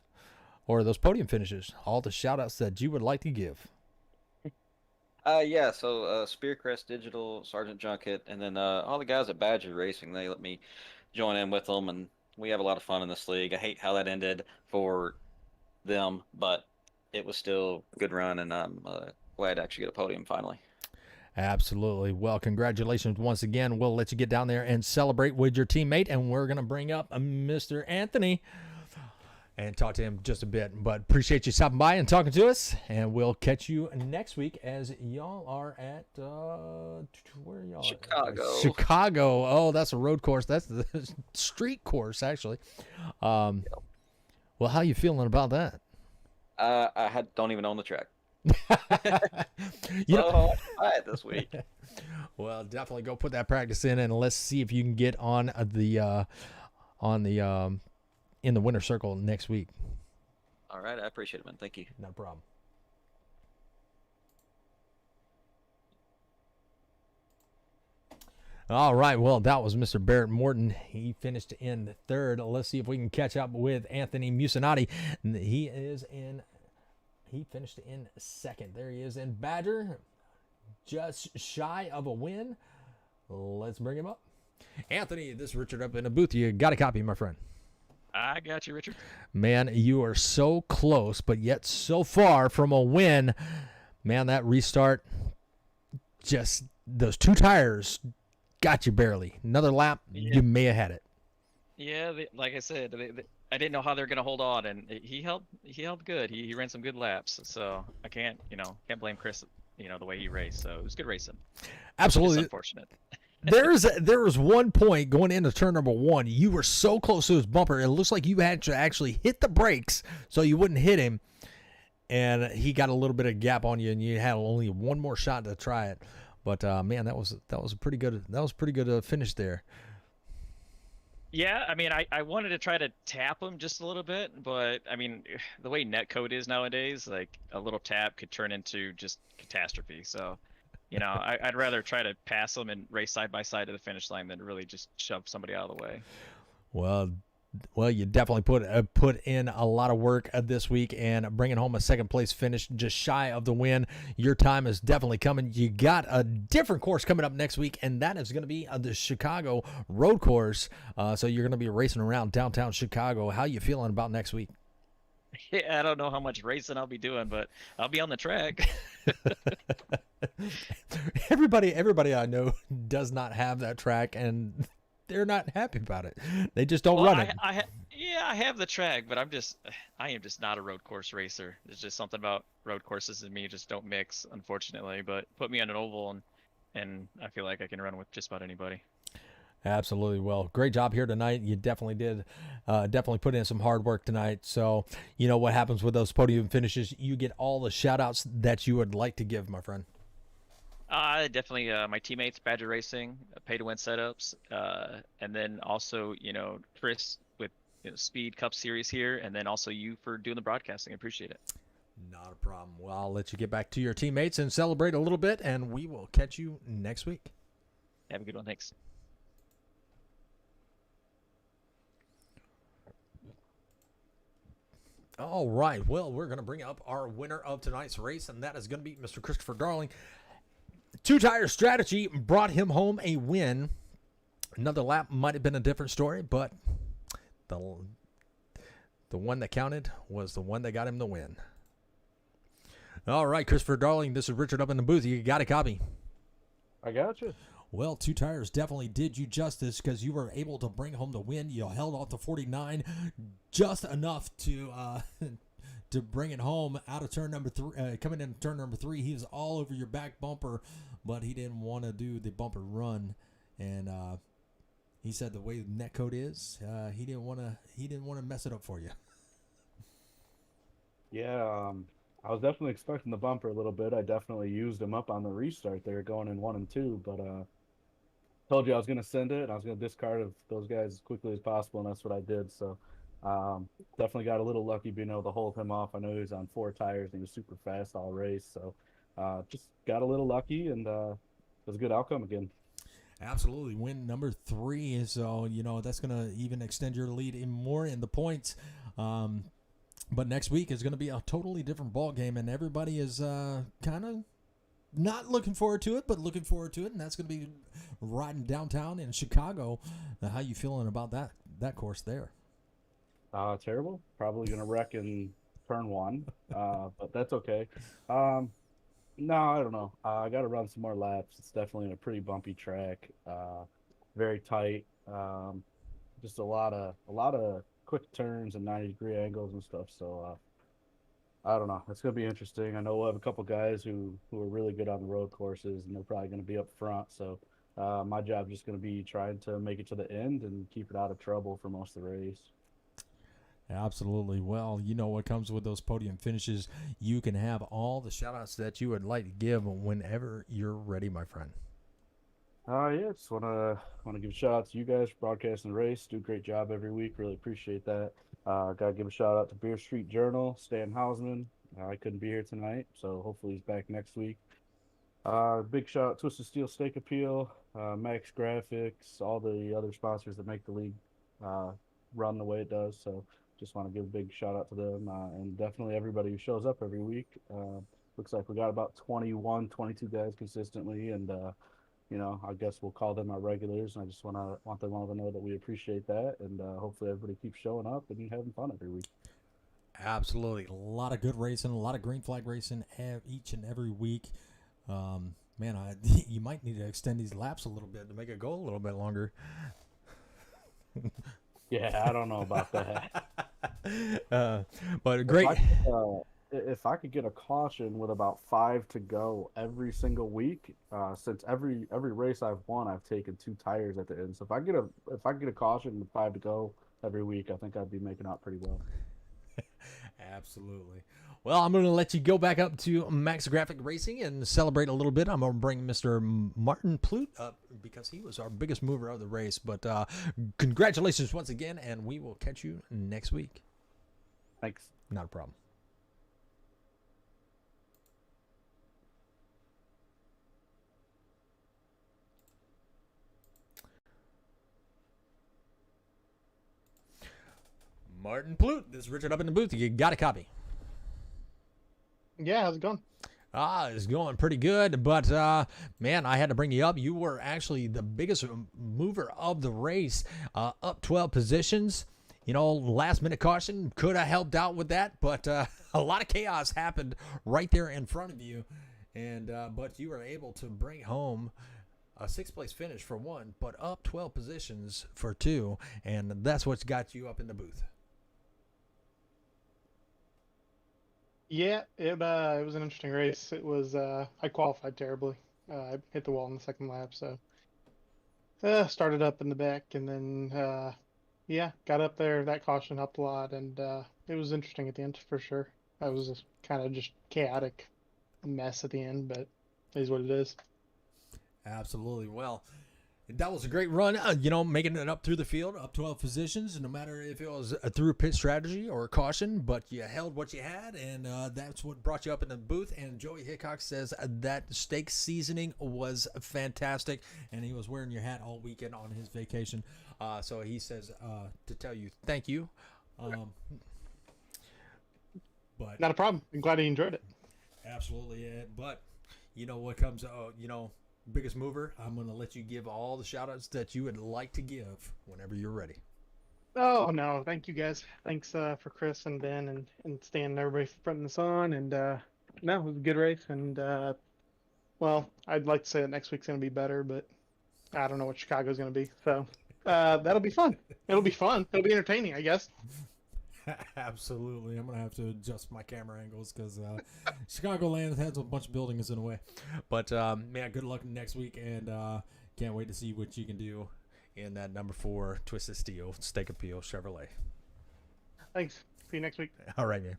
Or those podium finishes, all the shout-outs that you would like to give. So Spearcrest Digital, Sergeant Junket, and then all the guys at Badger Racing, they let me join in with them, and we have a lot of fun in this league. I hate how that ended for them, but it was still a good run, and I'm glad to actually get a podium finally. Absolutely. Well, congratulations once again. We'll let you get down there and celebrate with your teammate, and we're going to bring up Mr. Anthony and talk to him just a bit. But appreciate you stopping by and talking to us, and we'll catch you next week as y'all are at where are y'all? Chicago. Oh, that's a road course. That's the street course, actually. Well, how you feeling about that? I don't even own the track. So I had this week. Well, definitely go put that practice in, and let's see if you can get on the in the winner circle next week. All right, I appreciate it, man. Thank you. No problem. All right, well, that was Mr. Barrett Morton. He finished in third. Let's see if we can catch up with Anthony Musinati. He finished in second. There he is in Badger, just shy of a win. Let's bring him up. Anthony, this is Richard up in the booth. You got a copy, my friend. I got you, Richard. Man, you are so close, but yet so far from a win. Man, that restart, just those two tires got you barely. Another lap, you may have had it. Yeah, like I said, I didn't know how they're going to hold on, and he held good. He ran some good laps, so I can't blame Chris, the way he raced. So it was good racing. Absolutely. It's unfortunate. There was one point going into turn number one. You were so close to his bumper. It looks like you had to actually hit the brakes so you wouldn't hit him. And he got a little bit of gap on you, and you had only one more shot to try it. But man, that was a pretty good finish there. Yeah, I mean, I wanted to try to tap him just a little bit, but I mean, the way netcode is nowadays, like a little tap could turn into just catastrophe. So, I'd rather try to pass him and race side by side to the finish line than really just shove somebody out of the way. Well, well, you definitely put in a lot of work this week and bringing home a second place finish, just shy of the win. Your time is definitely coming. You got a different course coming up next week, and that is going to be the Chicago Road Course. So you're going to be racing around downtown Chicago. How you feeling about next week? Yeah, I don't know how much racing I'll be doing, but I'll be on the track. Everybody I know does not have that track, and they're not happy about it. They just don't Well, run it. yeah, I have the track, but I am just not a road course racer. There's just something about road courses and me just don't mix, unfortunately. But put me on an oval and I feel like I can run with just about anybody. Absolutely. Well, great job here tonight. You definitely did, definitely put in some hard work tonight. So, you know what happens with those podium finishes. You get all the shout outs that you would like to give, my friend. Definitely my teammates, Badger Racing, Pay to Win Setups, and then also, Chris with Speed Cup Series here, and then also you for doing the broadcasting. I appreciate it. Not a problem. Well, I'll let you get back to your teammates and celebrate a little bit, and we will catch you next week. Have a good one. Thanks. All right. Well, we're going to bring up our winner of tonight's race, and that is going to be Mr. Christopher Darling. Two tire strategy brought him home a win. Another lap might have been a different story, but the one that counted was the one that got him the win. All right, Christopher Darling, this is Richard up in the booth. You got a copy? I got you. Well, two tires definitely did you justice because you were able to bring home the win. You held off the 49 just enough to to bring it home out of turn number three. Coming in turn number three, he was all over your back bumper, but he didn't want to do the bumper run, and he said the way netcode is, he didn't want to mess it up for you. Yeah, I was definitely expecting the bumper a little bit. I definitely used him up on the restart there, going in 1 and 2, but told you I was going to send it. I was going to discard of those guys as quickly as possible, and that's what I did. So definitely got a little lucky being able to hold him off. I know he was on 4 tires and he was super fast all race. So just got a little lucky, and it was a good outcome again. Absolutely. Win number 3. So, that's going to even extend your lead even more in the points. But next week is going to be a totally different ball game, and everybody is kind of not looking forward to it, but looking forward to it, and that's going to be riding downtown in Chicago. How you feeling about that course there? Terrible. Probably going to wreck in turn 1, but that's okay. No, I don't know. I got to run some more laps. It's definitely a pretty bumpy track, very tight. Just a lot of quick turns and 90-degree angles and stuff. So I don't know. It's gonna be interesting. I know we'll have a couple guys who are really good on the road courses, and they're probably gonna be up front. So my job is just gonna be trying to make it to the end and keep it out of trouble for most of the race. Absolutely. Well, you know what comes with those podium finishes. You can have all the shout-outs that you would like to give whenever you're ready, my friend. Yeah, just wanna give a shout out to you guys for broadcasting the race. Do a great job every week. Really appreciate that. Gotta give a shout out to Beer Street Journal, Stan Hausman. I couldn't be here tonight, so hopefully he's back next week. Big shout out Twisted Steel Steak Appeal, Max Graphics, all the other sponsors that make the league run the way it does. So just want to give a big shout out to them, and definitely everybody who shows up every week. Looks like we got about 21, 22 guys consistently, and I guess we'll call them our regulars, and I just want them all to know that we appreciate that, and hopefully everybody keeps showing up and having fun every week. Absolutely. A lot of good racing, a lot of green flag racing each and every week. Man, you might need to extend these laps a little bit to make it go a little bit longer. Yeah, I don't know about that. But great. If I could get a caution with about 5 to go every single week, since every race I've won, I've taken 2 tires at the end. So if I get a caution with 5 to go every week, I think I'd be making out pretty well. Absolutely. Well, I'm going to let you go back up to Max Graphic Racing and celebrate a little bit. I'm going to bring Mr. Martin Plute up because he was our biggest mover of the race. But congratulations once again, and we will catch you next week. Thanks. Not a problem. Martin Plute, this is Richard up in the booth. You got a copy. Yeah, how's it going? It's going pretty good, but man, I had to bring you up. You were actually the biggest mover of the race, up 12 positions. You know, last minute caution could have helped out with that, but a lot of chaos happened right there in front of you, and but you were able to bring home a sixth place finish for one, but up 12 positions for two, and that's what's got you up in the booth. Yeah, it was an interesting race. It was I qualified terribly. I hit the wall in the second lap, so started up in the back, and then yeah, got up there. That caution helped a lot, and it was interesting at the end for sure. I was kind of just chaotic mess at the end, but it is what it is. Absolutely. Well, that was a great run, you know, making it up through the field, up 12 positions, no matter if it was through pit strategy or caution, but you held what you had, and that's what brought you up in the booth. And Joey Hickok says that steak seasoning was fantastic, and he was wearing your hat all weekend on his vacation. So he says to tell you thank you. But Not a problem. I'm glad he enjoyed it. absolutely, but you know what comes, you know, biggest mover, I'm going to let you give all the shout outs that you would like to give whenever you're ready. Oh no, thank you guys. Thanks for Chris and Ben and Stan and everybody for putting this on. And no, it was a good race. And well, I'd like to say that next week's gonna be better, but I don't know what Chicago's gonna be. So that'll be fun. It'll be fun. It'll be entertaining, I guess. Absolutely. I'm going to have to adjust my camera angles because Chicagoland has a bunch of buildings in the way. But, man, good luck next week, and can't wait to see what you can do in that number 4 Twisted Steel Steak Appeal Chevrolet. Thanks. See you next week. All right, man.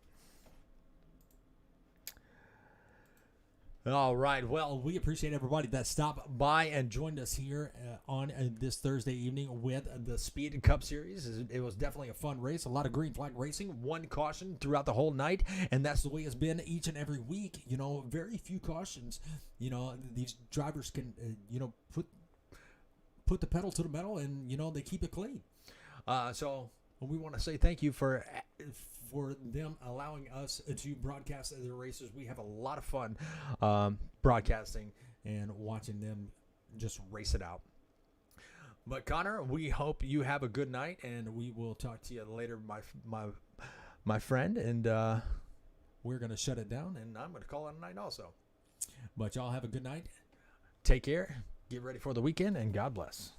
All right. Well, we appreciate everybody that stopped by and joined us here on this Thursday evening with the Speed Cup Series. It was definitely a fun race. A lot of green flag racing, one caution throughout the whole night, and that's the way it's been each and every week. You know, very few cautions. You know, these drivers can, you know, put the pedal to the metal, and you know they keep it clean. So we want to say thank you for them allowing us to broadcast their races. We have a lot of fun broadcasting and watching them just race it out. But Connor, we hope you have a good night, and we will talk to you later, my friend. And we're going to shut it down, and I'm going to call it a night also. But y'all have a good night. Take care. Get ready for the weekend, and God bless.